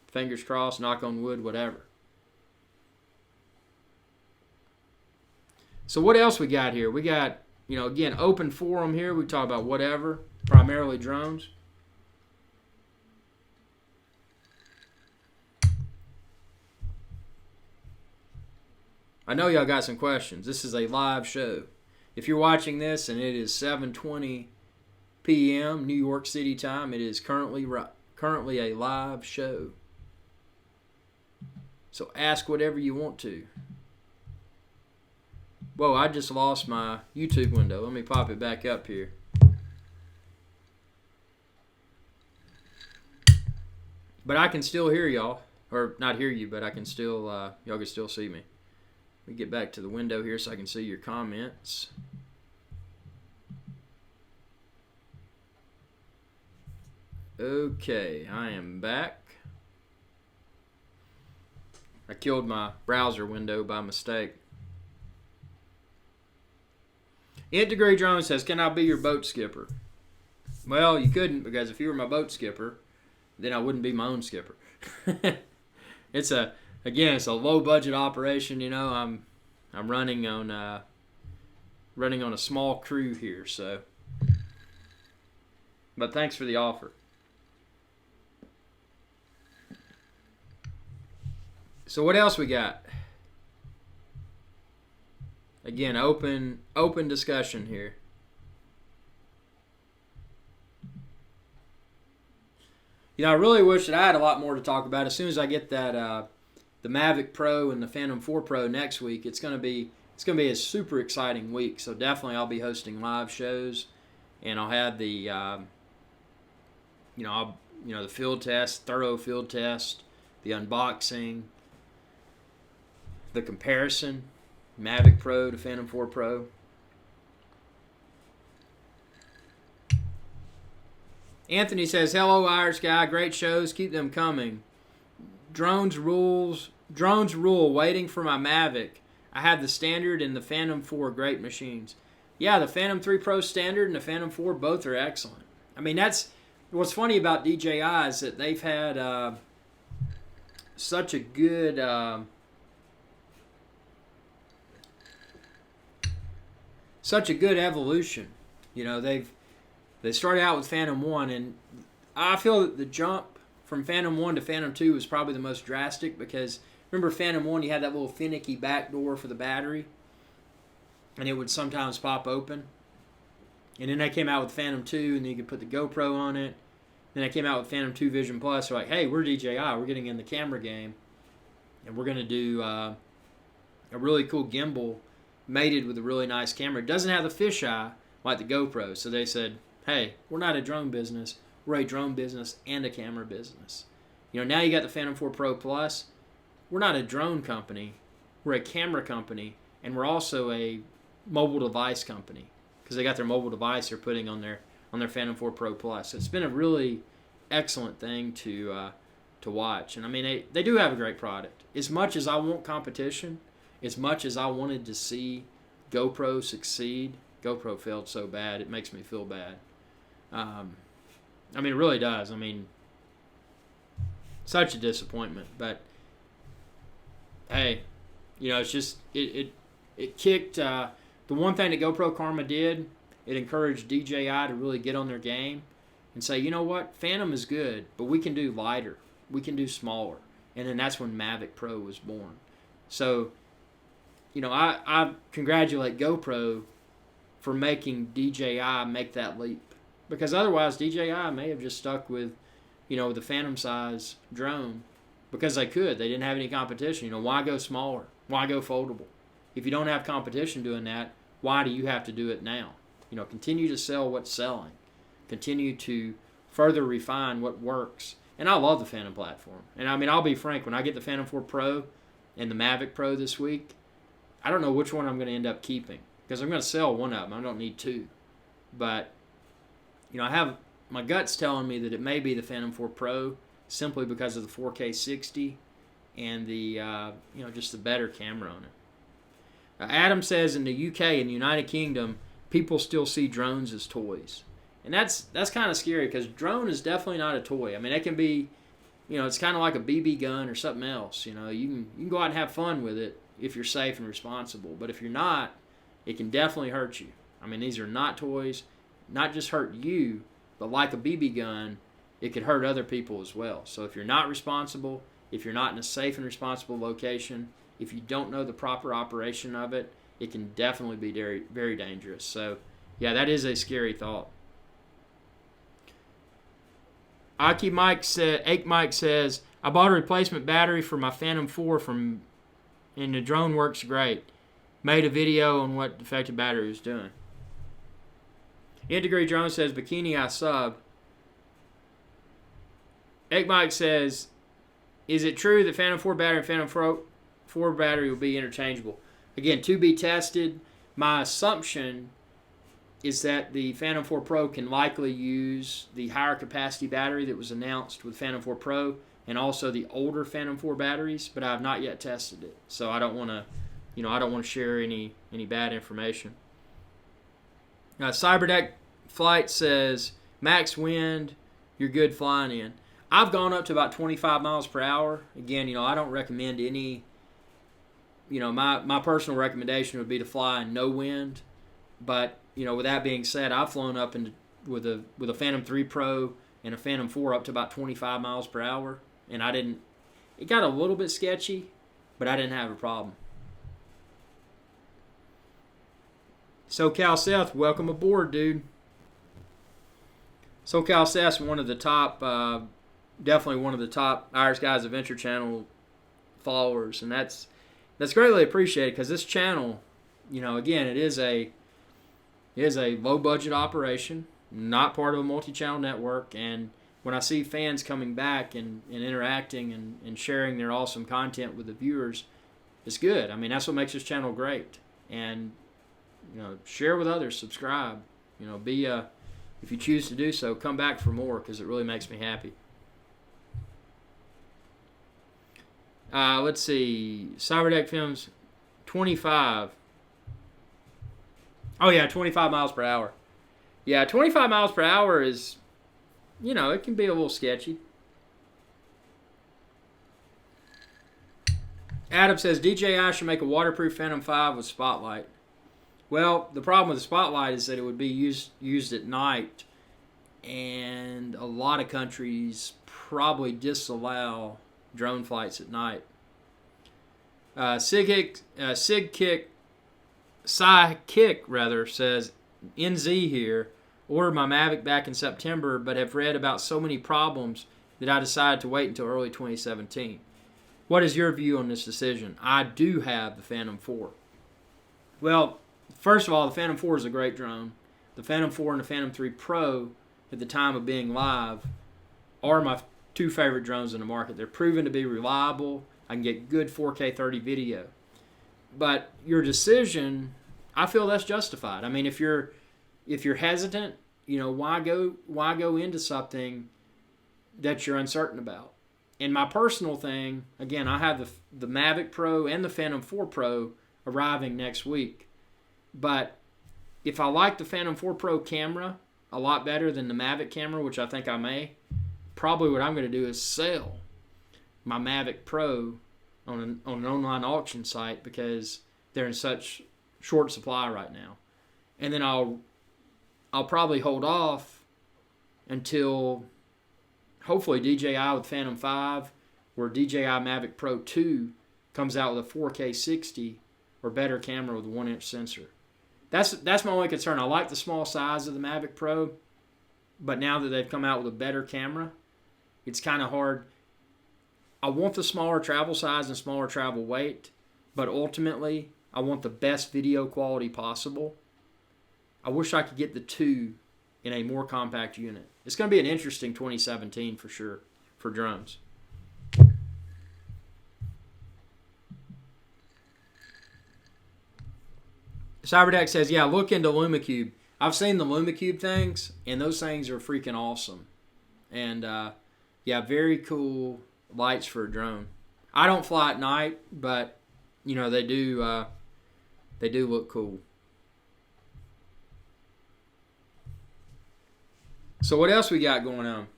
Fingers crossed, knock on wood, whatever. So what else we got here? We got, you know, again, open forum here. We talk about whatever, primarily drones. I know y'all got some questions. This is a live show. If you're watching this and it is 7:20 p.m. New York City time, it is currently a live show. So ask whatever you want to. Whoa, I just lost my YouTube window. Let me pop it back up here. But I can still hear y'all. Or not hear you, but I can still, y'all can still see me. Let me get back to the window here so I can see your comments. Okay, I am back. I killed my browser window by mistake. Integrate Drone says, can I be your boat skipper? Well, you couldn't, because if you were my boat skipper, then I wouldn't be my own skipper. It's a low budget operation. You know, I'm running on a small crew here, so. But thanks for the offer. So what else we got? Again, open discussion here. You know, I really wish that I had a lot more to talk about. As soon as I get that the Mavic Pro and the Phantom 4 Pro next week, it's gonna be a super exciting week. So definitely, I'll be hosting live shows, and I'll have the the field test, thorough field test, the unboxing, the comparison, Mavic Pro to Phantom 4 Pro. Anthony says, hello, IrixGuy. Great shows. Keep them coming. Drones rule. Waiting for my Mavic. I have the Standard and the Phantom 4. Great machines. Yeah, the Phantom 3 Pro Standard and the Phantom 4, both are excellent. I mean, that's what's funny about DJI is that they've had such a good evolution. You know, they started out with Phantom 1, and I feel that the jump from Phantom 1 to Phantom 2 was probably the most drastic, because remember Phantom 1, you had that little finicky back door for the battery, and it would sometimes pop open. And then they came out with Phantom 2, and you could put the GoPro on it, Then they came out with Phantom 2 Vision Plus. They're like, hey, we're DJI. We're getting in the camera game. And we're going to do a really cool gimbal mated with a really nice camera. It doesn't have the fisheye like the GoPro. So they said, hey, we're not a drone business. We're a drone business and a camera business. Now you got the Phantom 4 Pro Plus. We're not a drone company. We're a camera company. And we're also a mobile device company. Because they got their mobile device they're putting on their Phantom 4 Pro Plus. So it's been a really excellent thing to watch. And I mean, they do have a great product. As much as I want competition, as much as I wanted to see GoPro succeed, GoPro failed so bad, it makes me feel bad. I mean, it really does. I mean, such a disappointment. But, hey, it's just, it kicked, the one thing that GoPro Karma did, it encouraged DJI to really get on their game and say, you know what, Phantom is good, but we can do lighter. We can do smaller. And then that's when Mavic Pro was born. So, I congratulate GoPro for making DJI make that leap. Because otherwise, DJI may have just stuck with, the Phantom size drone because they could. They didn't have any competition. Why go smaller? Why go foldable? If you don't have competition doing that, why do you have to do it now? Continue to sell what's selling. Continue to further refine what works. And I love the Phantom platform. And I mean, I'll be frank, when I get the Phantom 4 Pro and the Mavic Pro this week, I don't know which one I'm going to end up keeping. Because I'm going to sell one of them. I don't need two. But, I have my gut's telling me that it may be the Phantom 4 Pro simply because of the 4K 60 and the, just the better camera on it. Adam says in the UK, in the United Kingdom, people still see drones as toys. And that's kind of scary because drone is definitely not a toy. I mean, it can be, it's kind of like a BB gun or something else. You can go out and have fun with it if you're safe and responsible. But if you're not, it can definitely hurt you. I mean, these are not toys, not just hurt you, but like a BB gun, it could hurt other people as well. So if you're not responsible, if you're not in a safe and responsible location, if you don't know the proper operation of it, it can definitely be very, very dangerous. So, yeah, that is a scary thought. Aki Mike says, I bought a replacement battery for my Phantom 4 and the drone works great. Made a video on what defective battery was doing. Integrity Drone says, Bikini, I sub. Egg Mike says, is it true that Phantom 4 battery and Phantom 4 battery will be interchangeable? Again, to be tested. My assumption is that the Phantom 4 Pro can likely use the higher capacity battery that was announced with Phantom 4 Pro and also the older Phantom 4 batteries, but I have not yet tested it. So I don't want to share any bad information. Cyberdeck Flight says, max wind, you're good flying in. I've gone up to about 25 miles per hour. Again, I don't recommend any. My personal recommendation would be to fly in no wind. But, with that being said, I've flown up with a Phantom 3 Pro and a Phantom 4 up to about 25 miles per hour. And it got a little bit sketchy, but I didn't have a problem. SoCal Seth, welcome aboard, dude. SoCal Seth's one of the top, definitely one of the top IrixGuy Adventure Channel followers. And that's greatly appreciated because this channel, again, it is a low budget operation, not part of a multi-channel network. And when I see fans coming back and interacting and sharing their awesome content with the viewers, it's good. I mean, that's what makes this channel great. And, share with others, subscribe, if you choose to do so, come back for more because it really makes me happy. Let's see. Cyberdeck Films, 25. Oh, yeah, 25 miles per hour. Yeah, 25 miles per hour is, it can be a little sketchy. Adam says, DJI should make a waterproof Phantom 5 with spotlight. Well, the problem with the spotlight is that it would be used at night, and a lot of countries probably disallow drone flights at night. Sidekick says, NZ here, Ordered my Mavic back in September, but have read about so many problems that I decided to wait until early 2017. What is your view on this decision? I do have the Phantom 4. Well, first of all, the Phantom 4 is a great drone. The Phantom 4 and the Phantom 3 Pro, at the time of being live, are my two favorite drones in the market. They're proven to be reliable. I can get good 4K 30 video. But your decision, I feel that's justified. I mean, if you're hesitant, why go into something that you're uncertain about? And my personal thing, again, I have the Mavic Pro and the Phantom 4 Pro arriving next week. But if I like the Phantom 4 Pro camera a lot better than the Mavic camera, which I think I may, probably what I'm going to do is sell my Mavic Pro on an online auction site because they're in such short supply right now. And then I'll probably hold off until hopefully DJI with Phantom 5 or DJI Mavic Pro 2 comes out with a 4K 60 or better camera with a 1-inch sensor. That's my only concern. I like the small size of the Mavic Pro, but now that they've come out with a better camera, it's kind of hard. I want the smaller travel size and smaller travel weight, but ultimately I want the best video quality possible. I wish I could get the two in a more compact unit. It's going to be an interesting 2017 for sure for drones. Cyberdeck says, yeah, look into LumaCube. I've seen the LumaCube things, and those things are freaking awesome. And, yeah, very cool lights for a drone. I don't fly at night, but, they do look cool. So what else we got going on?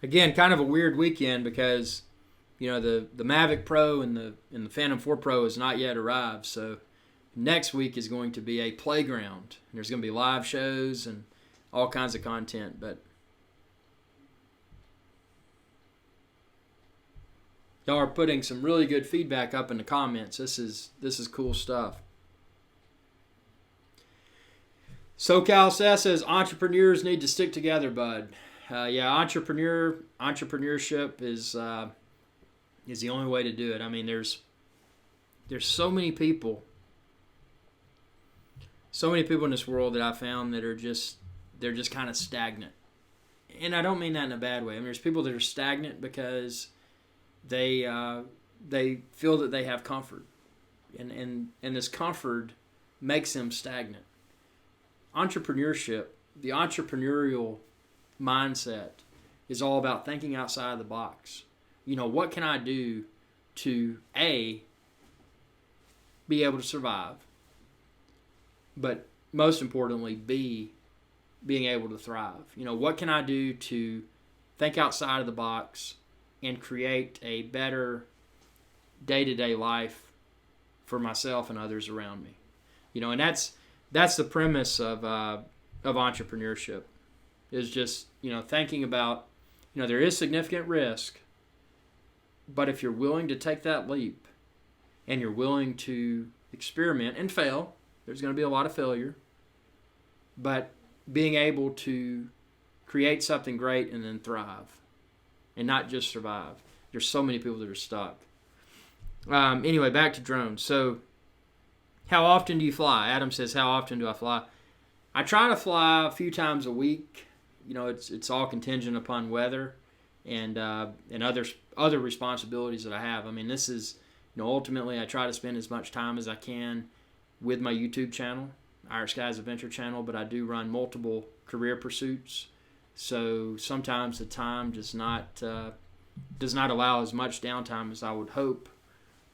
Again, kind of a weird weekend because, the Mavic Pro and the Phantom 4 Pro has not yet arrived. So next week is going to be a playground. There's going to be live shows and all kinds of content. But y'all are putting some really good feedback up in the comments. This is cool stuff. SoCal says entrepreneurs need to stick together, bud. Yeah, entrepreneurship is the only way to do it. I mean, there's so many people in this world that I found that they're just kind of stagnant, and I don't mean that in a bad way. I mean, there's people that are stagnant because they feel that they have comfort, and this comfort makes them stagnant. Entrepreneurship, the entrepreneurial mindset is all about thinking outside the box. What can I do to A, be able to survive, but most importantly, B, being able to thrive. What can I do to think outside of the box and create a better day-to-day life for myself and others around me. And that's the premise of entrepreneurship. Is just, thinking about, there is significant risk, but if you're willing to take that leap and you're willing to experiment and fail, there's going to be a lot of failure, but being able to create something great and then thrive and not just survive. There's so many people that are stuck. Anyway, back to drones. So how often do you fly? Adam says, how often do I fly? I try to fly a few times a week. It's all contingent upon weather and other responsibilities that I have. I mean, this is, ultimately I try to spend as much time as I can with my YouTube channel, IrixGuy's Adventure channel, but I do run multiple career pursuits. So sometimes the time does not allow as much downtime as I would hope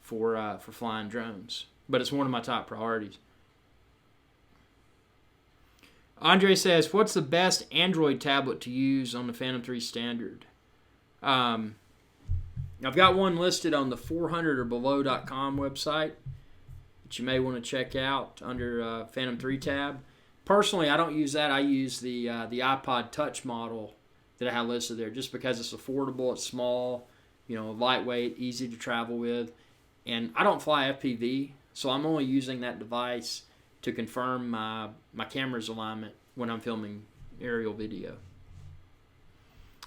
for flying drones. But it's one of my top priorities. Andre says, what's the best Android tablet to use on the Phantom 3 Standard? I've got one listed on the 400orbelow.com website that you may want to check out under Phantom 3 tab. Personally, I don't use that. I use the iPod Touch model that I have listed there just because it's affordable, it's small, lightweight, easy to travel with. and I don't fly FPV, so I'm only using that device to confirm my camera's alignment when I'm filming aerial video.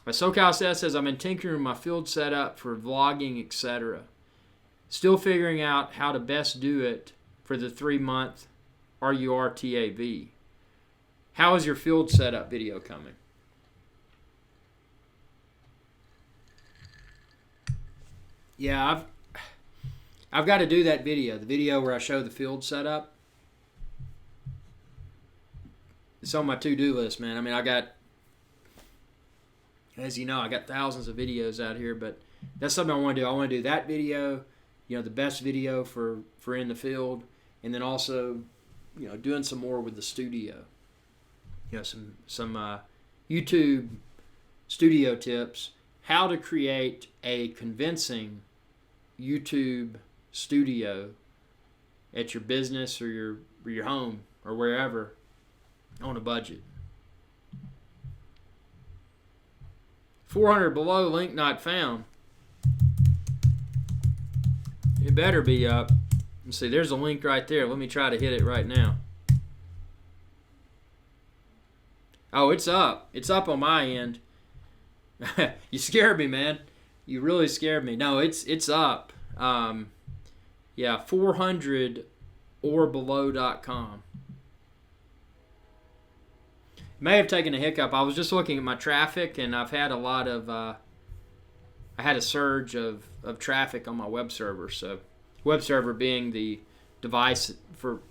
SoCal says, I've been tinkering my field setup for vlogging, etc. Still figuring out how to best do it for the 3-month RURTAV. How is your field setup video coming? Yeah, I've got to do that video. The video where I show the field setup. It's on my to-do list, man. I mean, as you know, I got thousands of videos out here, but that's something I want to do. I want to do that video, the best video for in the field, and then also, doing some more with the studio. Some YouTube studio tips, how to create a convincing YouTube studio at your business or your home or wherever on a budget. 400 below, link not found. It better be up. Let's see, there's a link right there. Let me try to hit it right now. Oh, it's up. It's up on my end. You scared me, man. You really scared me. No, it's up. 400orbelow.com. May have taken a hiccup. I was just looking at my traffic, and I've had a lot of I had a surge of traffic on my web server. So web server being the device for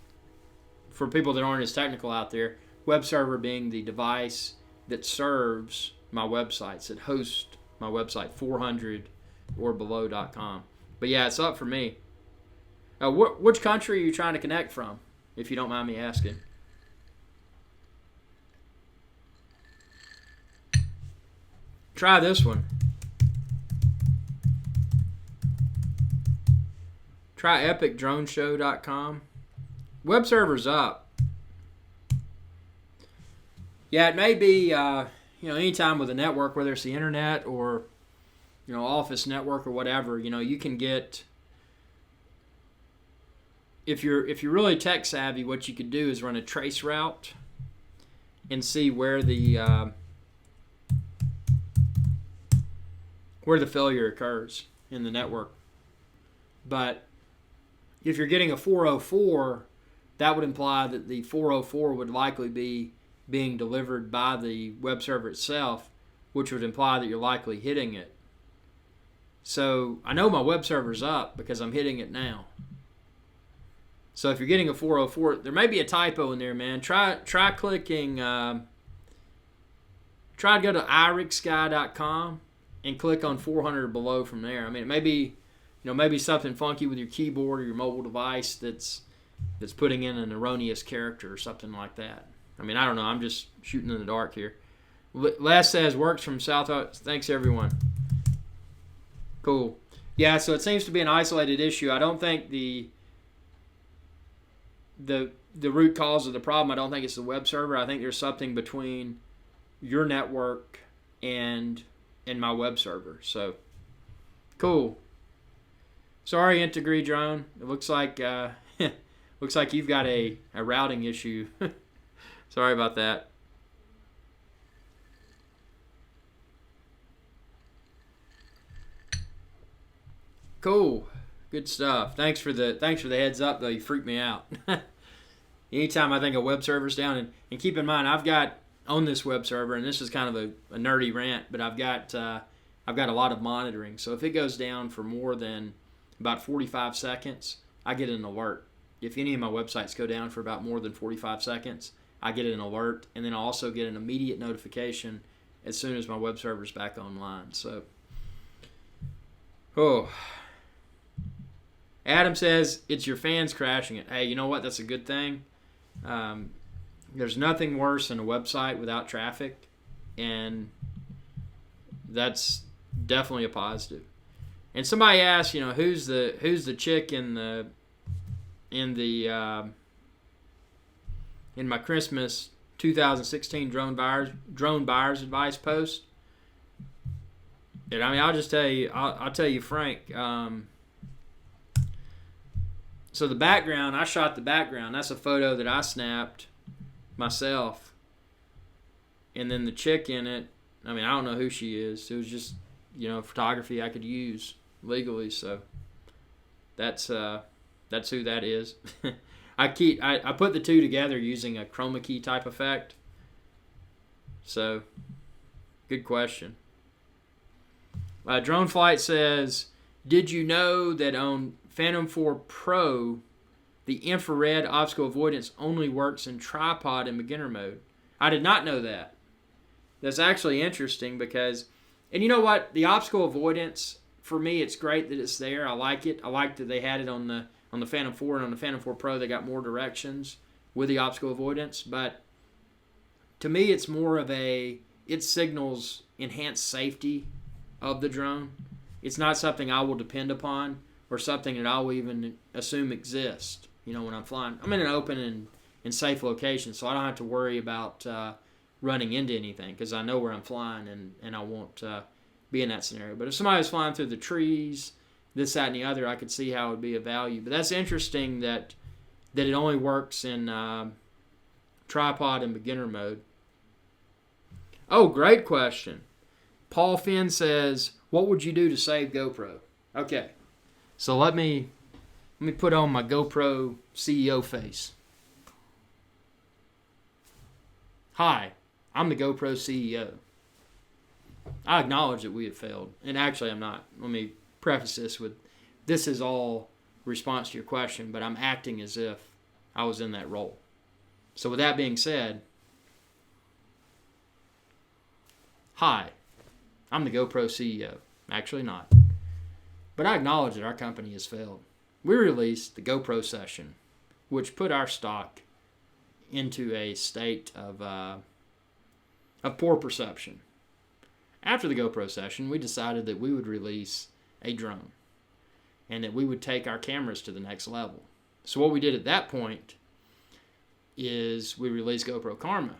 people that aren't as technical out there, web server being the device that serves my websites, that hosts my website, 400orbelow.com. But yeah, it's up for me. Which country are you trying to connect from, if you don't mind me asking? Try this one. Try epicdroneshow.com. Web server's up. Yeah, it may be, anytime with a network, whether it's the internet or, office network or whatever, you can get, if you're really tech savvy, what you could do is run a trace route and see where the failure occurs in the network. But if you're getting a 404, that would imply that the 404 would likely be being delivered by the web server itself, which would imply that you're likely hitting it. So I know my web server's up because I'm hitting it now. So if you're getting a 404, there may be a typo in there, man. Try clicking, try to go to IrixGuy.com and click on 400 below from there. I mean, it may be, maybe something funky with your keyboard or your mobile device that's putting in an erroneous character or something like that. I mean, I don't know. I'm just shooting in the dark here. Les says, works from South. Thanks, everyone. Cool. Yeah, so it seems to be an isolated issue. I don't think the root cause of the problem, I don't think it's the web server. I think there's something between your network and my web server. So, cool. Sorry, Integree Drone. It looks like you've got a routing issue. Sorry about that. Cool. Good stuff. Thanks for the heads up, though. You freaked me out. Anytime I think a web server's down, and keep in mind, I've got on this web server, and this is kind of a nerdy rant, but I've got a lot of monitoring. So if it goes down for more than about 45 seconds, I get an alert. If any of my websites go down for about more than 45 seconds, I get an alert, and then I also get an immediate notification as soon as my web server's back online. So, Adam says, it's your fans crashing it. Hey, you know what? That's a good thing. There's nothing worse than a website without traffic, and that's definitely a positive. And somebody asked, who's the chick in my Christmas 2016 drone buyers advice post. And I mean, I'll just tell you, I'll tell you, Frank. So the background, I shot the background. That's a photo that I snapped myself. And then the chick in it, I mean, I don't know who she is. It was just, photography I could use legally. So that's who that is. I put the two together using a chroma key type effect. So, good question. Drone Flight says, did you know that on Phantom 4 Pro, the infrared obstacle avoidance only works in tripod and beginner mode? I did not know that. That's actually interesting because, and you know what? The obstacle avoidance, for me, it's great that it's there. I like it. I like that they had it on the Phantom 4, and on the Phantom 4 Pro, they got more directions with the obstacle avoidance. But to me, it's more of it signals enhanced safety of the drone. It's not something I will depend upon or something that I will even assume exists, when I'm flying. I'm in an open and safe location, so I don't have to worry about running into anything because I know where I'm flying and I won't be in that scenario. But if somebody was flying through the trees, this, that, and the other, I could see how it would be of value. But that's interesting that it only works in tripod and beginner mode. Oh, great question. Paul Finn says, what would you do to save GoPro? Okay, so let me put on my GoPro CEO face. Hi, I'm the GoPro CEO. I acknowledge that we have failed. And actually, I'm not. Let me preface this is all response to your question, but I'm acting as if I was in that role. So with that being said, hi, I'm the GoPro CEO. Actually not. But I acknowledge that our company has failed. We released the GoPro Session, which put our stock into a state of poor perception. After the GoPro Session, we decided that we would release a drone and that we would take our cameras to the next level. So what we did at that point is we released GoPro Karma.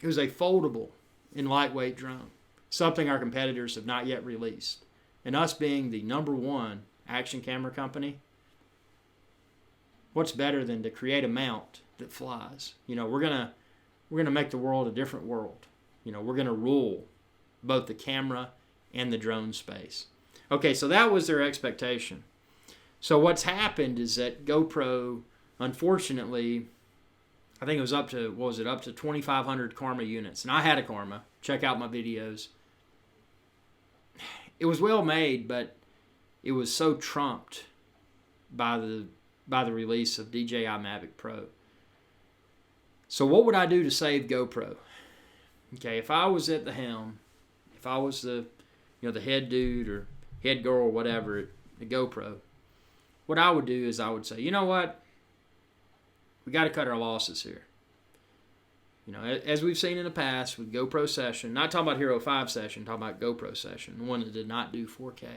It was a foldable and lightweight drone, something our competitors have not yet released. And us being the number one action camera company, what's better than to create a mount that flies? We're gonna make the world a different world. We're gonna rule both the camera and the drone space. Okay, so that was their expectation. So what's happened is that GoPro, unfortunately, I think it was up to 2,500 Karma units. And I had a Karma. Check out my videos. It was well made, but it was so trumped by the release of DJI Mavic Pro. So what would I do to save GoPro? Okay, if I was at the helm, if I was the head dude or head girl or whatever at the GoPro, what I would do is I would say, you know what? We got to cut our losses here. As we've seen in the past with GoPro Session, not talking about Hero 5 Session, talking about GoPro Session, the one that did not do 4K.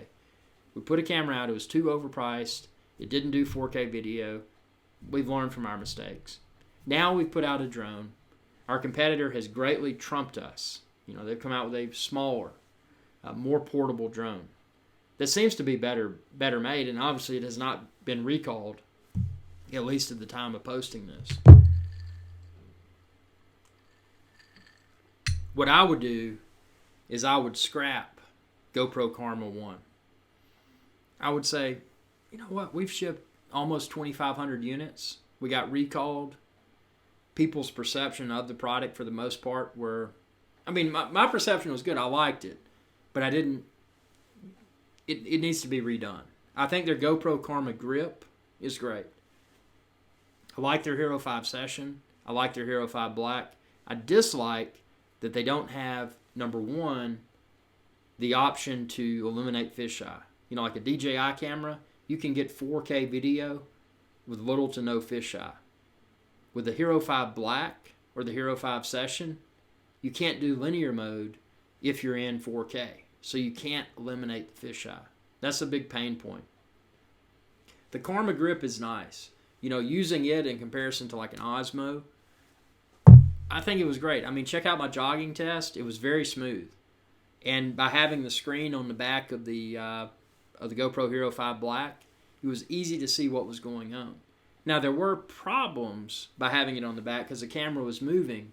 We put a camera out, it was too overpriced, it didn't do 4K video. We've learned from our mistakes. Now we've put out a drone. Our competitor has greatly trumped us. They've come out with a smaller, more portable drone that seems to be better made, and obviously it has not been recalled, at least at the time of posting this. What I would do is I would scrap GoPro Karma 1. I would say, you know what, we've shipped almost 2,500 units. We got recalled. People's perception of the product for the most part my perception was good. I liked it, but I didn't, it needs to be redone. I think their GoPro Karma grip is great. I like their Hero 5 Session. I like their Hero 5 Black. I dislike that they don't have, number one, the option to eliminate fisheye. Like a DJI camera, you can get 4K video with little to no fisheye. With the Hero 5 Black or the Hero 5 Session, you can't do linear mode if you're in 4K. So you can't eliminate the fisheye. That's a big pain point. The Karma grip is nice. Using it in comparison to like an Osmo, I think it was great. Check out my jogging test. It was very smooth. And by having the screen on the back of the GoPro Hero 5 Black, It was easy to see what was going on. Now, there were problems by having it on the back because the camera was moving.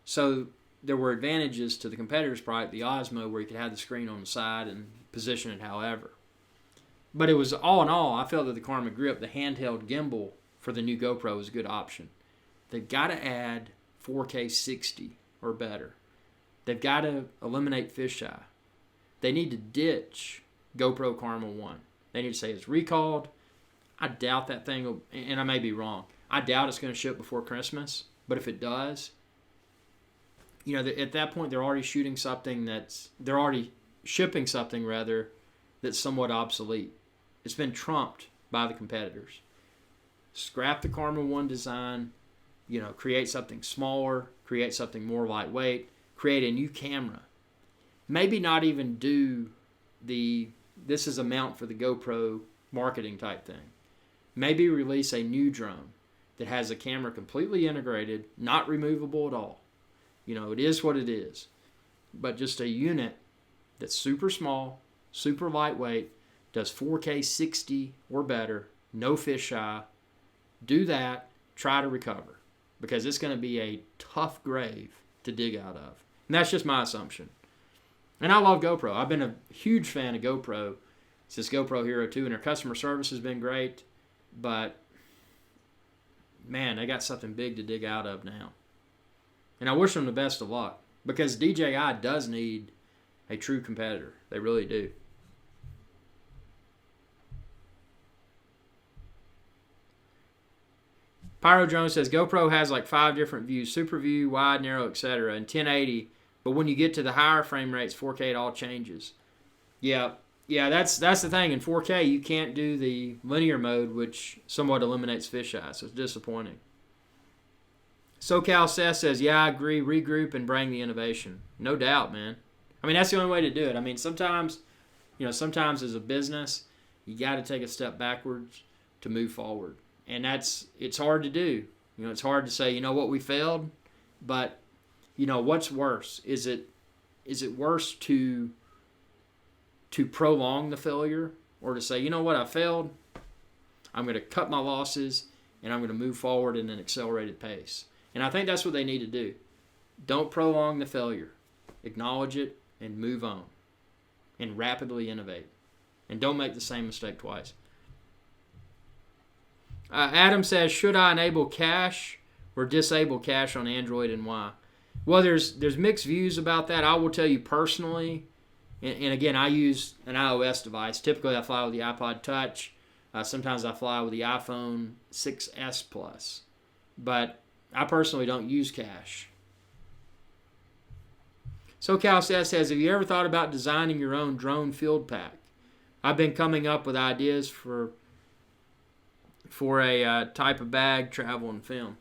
So there were advantages to the competitor's product, the Osmo, where you could have the screen on the side and position it however. But it was, all in all, I felt that the Karma Grip, the handheld gimbal for the new GoPro, was a good option. They've got to add 4K 60 or better. They've got to eliminate fisheye. They need to ditch GoPro Karma 1. They need to say it's recalled. I doubt that thing will, and I may be wrong. I doubt it's going to ship before Christmas. But if it does, at that point they're already shipping something that's somewhat obsolete. It's been trumped by the competitors. Scrap the Karma 1 design, create something smaller, create something more lightweight, create a new camera. Maybe not even do this is a mount for the GoPro marketing type thing. Maybe release a new drone that has a camera completely integrated, not removable at all. It is what it is. But just a unit that's super small, super lightweight, does 4K 60 or better, no fisheye. Do that, try to recover. Because it's going to be a tough grave to dig out of. And that's just my assumption. And I love GoPro. I've been a huge fan of GoPro since GoPro Hero 2, and their customer service has been great. But, man, they got something big to dig out of now. And I wish them the best of luck. Because DJI does need a true competitor. They really do. Pyro Jones says, GoPro has like 5 different views. Super view, wide, narrow, etc. and 1080. But when you get to the higher frame rates, 4K, it all changes. Yeah, that's the thing. In 4K, you can't do the linear mode, which somewhat eliminates fisheye, so it's disappointing. SoCal Seth says, yeah, I agree. Regroup and bring the innovation. No doubt, man. I mean, that's the only way to do it. I mean, sometimes as a business, you got to take a step backwards to move forward. And it's hard to do. It's hard to say, what, we failed? But, what's worse? Is it worse to prolong the failure, or to say, you know what, I failed, I'm going to cut my losses, and I'm going to move forward in an accelerated pace? And I think that's what they need to do. Don't prolong the failure. Acknowledge it and move on. And rapidly innovate. And don't make the same mistake twice. Adam says, should I enable cache or disable cache on Android, and why? Well, there's mixed views about that. I will tell you personally, and again, I use an iOS device. Typically, I fly with the iPod Touch. Sometimes I fly with the iPhone 6S Plus. But I personally don't use cache. SoCal says, have you ever thought about designing your own drone field pack? I've been coming up with ideas for a type of bag, travel, and film.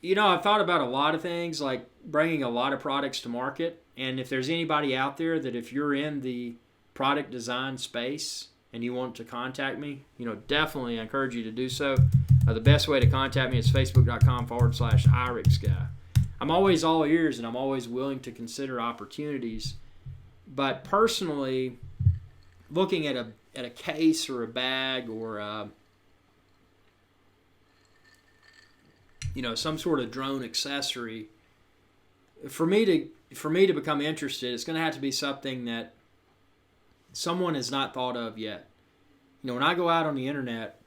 I've thought about a lot of things, like bringing a lot of products to market. And if there's anybody out there that, if you're in the product design space and you want to contact me, definitely I encourage you to do so. The best way to contact me is facebook.com/IrixGuy. I'm always all ears, and I'm always willing to consider opportunities. But personally, looking at a case or a bag or some sort of drone accessory, for me to become interested, it's going to have to be something that someone has not thought of yet. When I go out on the internet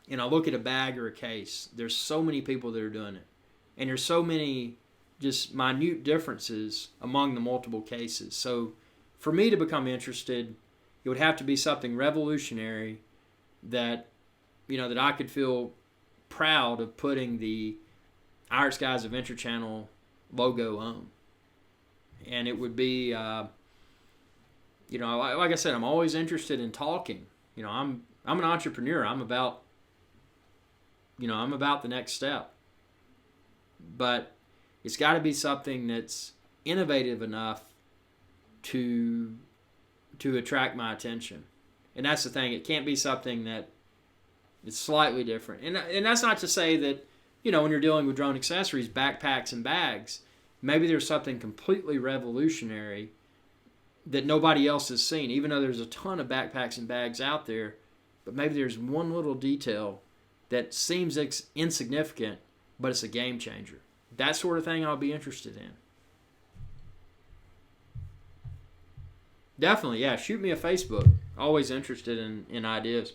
and I look at a bag or a case, there's so many people that are doing it. And there's so many just minute differences among the multiple cases. So for me to become interested, it would have to be something revolutionary that, that I could feel proud of putting the IrixGuy's Adventure Channel logo on. And it would be, like I said, I'm always interested in talking. I'm an entrepreneur. I'm about the next step. But it's got to be something that's innovative enough to attract my attention. And that's the thing. It can't be something that is slightly different. And that's not to say that, when you're dealing with drone accessories, backpacks and bags, maybe there's something completely revolutionary that nobody else has seen. Even though there's a ton of backpacks and bags out there, but maybe there's one little detail that seems insignificant, but it's a game changer. That sort of thing I'll be interested in. Definitely, yeah. Shoot me a Facebook. Always interested in ideas.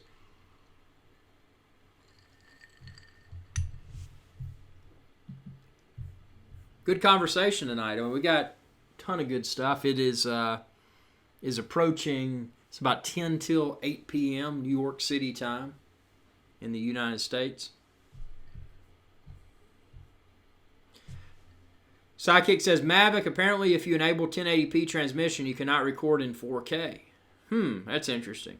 Good conversation tonight. I mean, we got a ton of good stuff. It is approaching. It's about 10 till 8 p.m. New York City time in the United States. Sidekick says, Mavic, apparently if you enable 1080p transmission, you cannot record in 4K. That's interesting.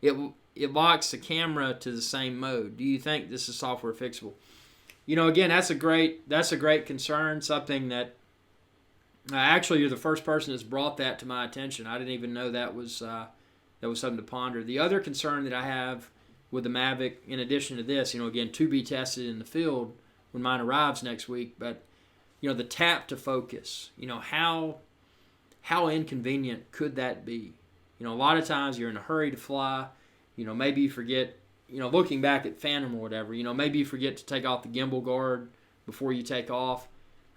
It locks the camera to the same mode. Do you think this is software fixable? Again, that's a great concern, something that actually you're the first person that's brought that to my attention. I didn't even know that was something to ponder. The other concern that I have with the Mavic, in addition to this, again, to be tested in the field when mine arrives next week, but the tap to focus, how inconvenient could that be? A lot of times you're in a hurry to fly, maybe you forget, looking back at Phantom or whatever, maybe you forget to take off the gimbal guard before you take off.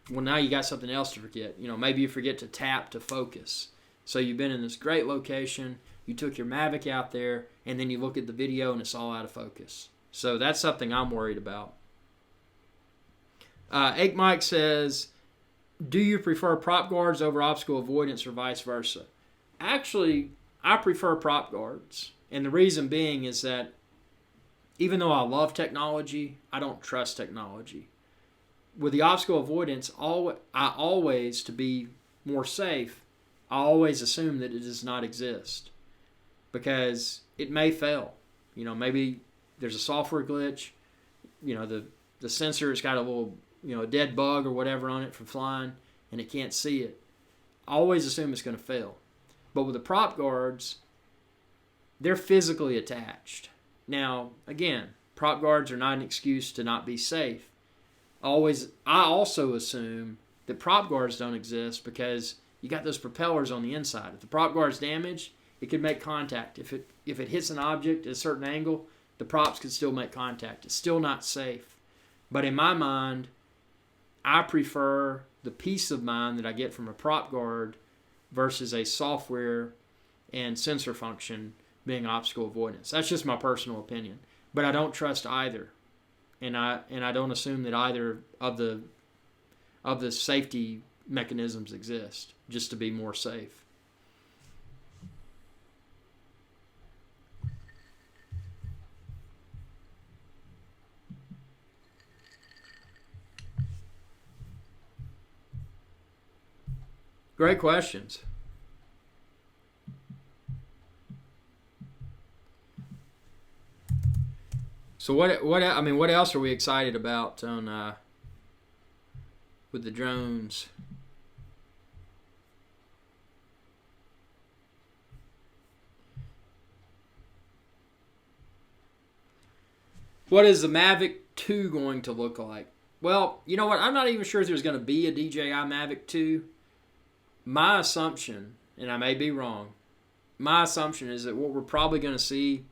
Well, now you got something else to forget. Maybe you forget to tap to focus. So you've been in this great location, you took your Mavic out there, and then you look at the video and it's all out of focus. So that's something I'm worried about. Ake Mike says, do you prefer prop guards over obstacle avoidance or vice versa? Actually, I prefer prop guards. And the reason being is that even though I love technology, I don't trust technology. With the obstacle avoidance, I always, to be more safe, I always assume that it does not exist. Because it may fail. Maybe there's a software glitch. The sensor has got a little a dead bug or whatever on it from flying, and it can't see it. I always assume it's going to fail. But with the prop guards, they're physically attached. Now, again, prop guards are not an excuse to not be safe. I also assume that prop guards don't exist because you got those propellers on the inside. If the prop guard's damaged, it could make contact. If it hits an object at a certain angle, the props could still make contact. It's still not safe. But in my mind, I prefer the peace of mind that I get from a prop guard versus a software and sensor function being obstacle avoidance. That's just my personal opinion. But I don't trust either. And I don't assume that either of the safety mechanisms exist just to be more safe. Great questions. So what else are we excited about on with the drones? What is the Mavic 2 going to look like? Well, you know what? I'm not even sure if there's going to be a DJI Mavic 2. My assumption, and I may be wrong, my assumption is that what we're probably going to see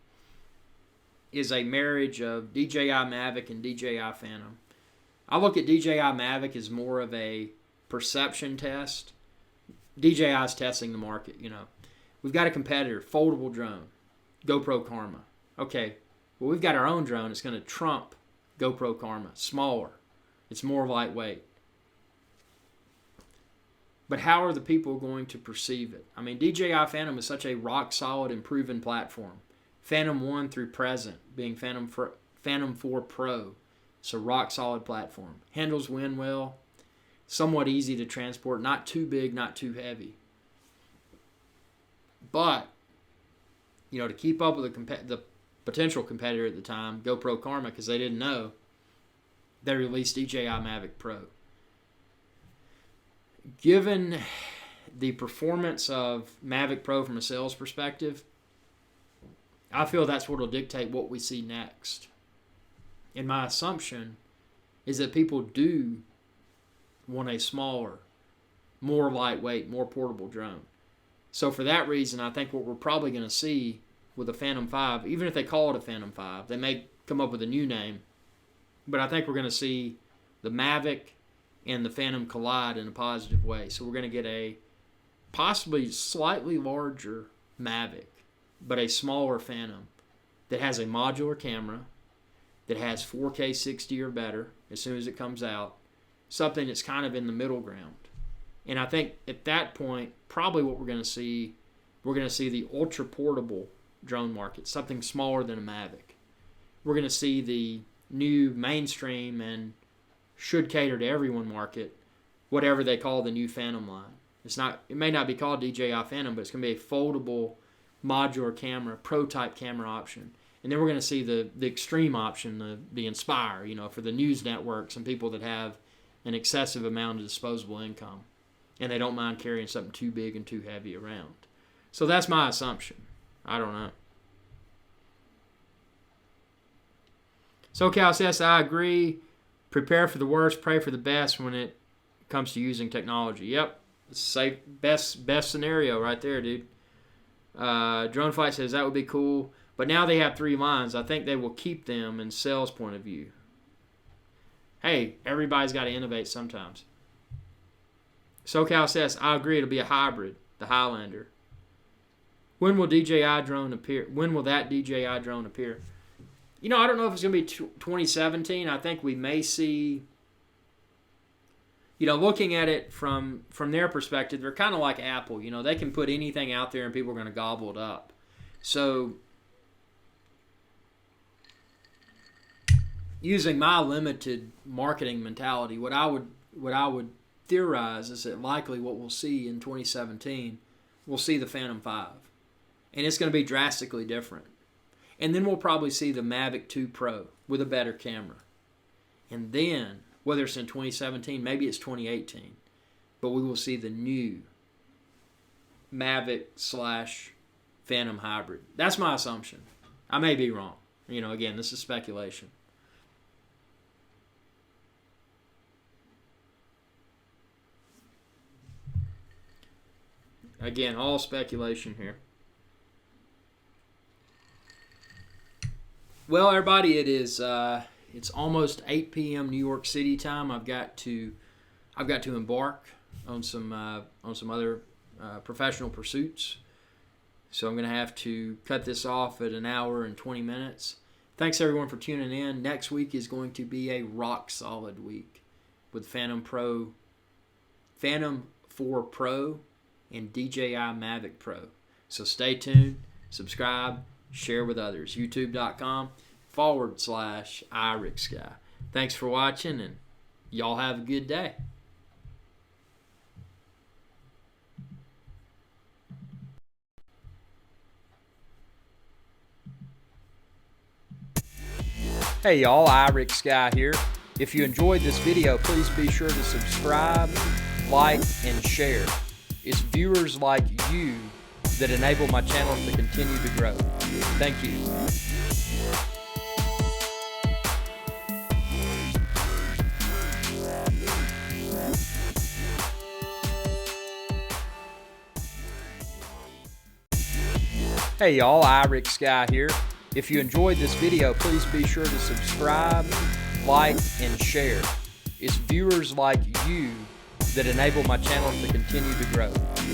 is a marriage of DJI Mavic and DJI Phantom. I look at DJI Mavic as more of a perception test. DJI is testing the market, We've got a competitor, foldable drone, GoPro Karma. Okay, well, we've got our own drone. It's going to trump GoPro Karma. Smaller. It's more lightweight. But how are the people going to perceive it? I mean, DJI Phantom is such a rock-solid and proven platform. Phantom 1 through present, being Phantom 4 Pro. It's a rock-solid platform. Handles wind well. Somewhat easy to transport. Not too big, not too heavy. But, to keep up with the potential competitor at the time, GoPro Karma, because they didn't know, they released DJI Mavic Pro. Given the performance of Mavic Pro from a sales perspective, I feel that's what will dictate what we see next. And my assumption is that people do want a smaller, more lightweight, more portable drone. So for that reason, I think what we're probably going to see with a Phantom 5, even if they call it a Phantom 5. They may come up with a new name, but I think we're going to see the Mavic and the Phantom collide in a positive way. So we're going to get a possibly slightly larger Mavic, but a smaller Phantom that has a modular camera, that has 4K 60 or better as soon as it comes out, something that's kind of in the middle ground. And I think at that point, probably what we're going to see the ultra portable drone market, something smaller than a Mavic. We're going to see the new mainstream and should cater to everyone market, whatever they call the new Phantom line. It may not be called DJI Phantom, but it's going to be a foldable modular camera, pro-type camera option. And then we're going to see the extreme option, the Inspire, for the news networks and people that have an excessive amount of disposable income and they don't mind carrying something too big and too heavy around. So that's my assumption. I don't know. SoCal says, I agree. Prepare for the worst, pray for the best when it comes to using technology. Yep. Safe, best scenario right there, dude. Drone Fight says that would be cool. But now they have 3 lines. I think they will keep them in sales point of view. Hey, everybody's got to innovate sometimes. SoCal says, I agree, it'll be a hybrid, the Highlander. When will DJI drone appear? When will that DJI drone appear? I don't know if it's going to be 2017. I think we may see, looking at it from their perspective, they're kind of like Apple. They can put anything out there and people are going to gobble it up. So, using my limited marketing mentality, what I would theorize is that likely what we'll see in 2017, we'll see the Phantom 5. And it's going to be drastically different. And then we'll probably see the Mavic 2 Pro with a better camera. And then, whether it's in 2017, maybe it's 2018, but we will see the new Mavic/Phantom hybrid. That's my assumption. I may be wrong. Again, this is speculation. Again, all speculation here. Well, everybody, it's almost 8 p.m. New York City time. I've got to embark on some other professional pursuits. So I'm going to have to cut this off at 1 hour and 20 minutes. Thanks everyone for tuning in. Next week is going to be a rock solid week with Phantom 4 Pro and DJI Mavic Pro. So stay tuned, subscribe, share with others. YouTube.com/IrixGuy. Thanks for watching, and y'all have a good day. Hey y'all, IrixGuy here. If you enjoyed this video, please be sure to subscribe, like, and share. It's viewers like you that enable my channel to continue to grow. Thank you. Hey y'all, IrixGuy here. If you enjoyed this video, please be sure to subscribe, like, and share. It's viewers like you that enable my channel to continue to grow.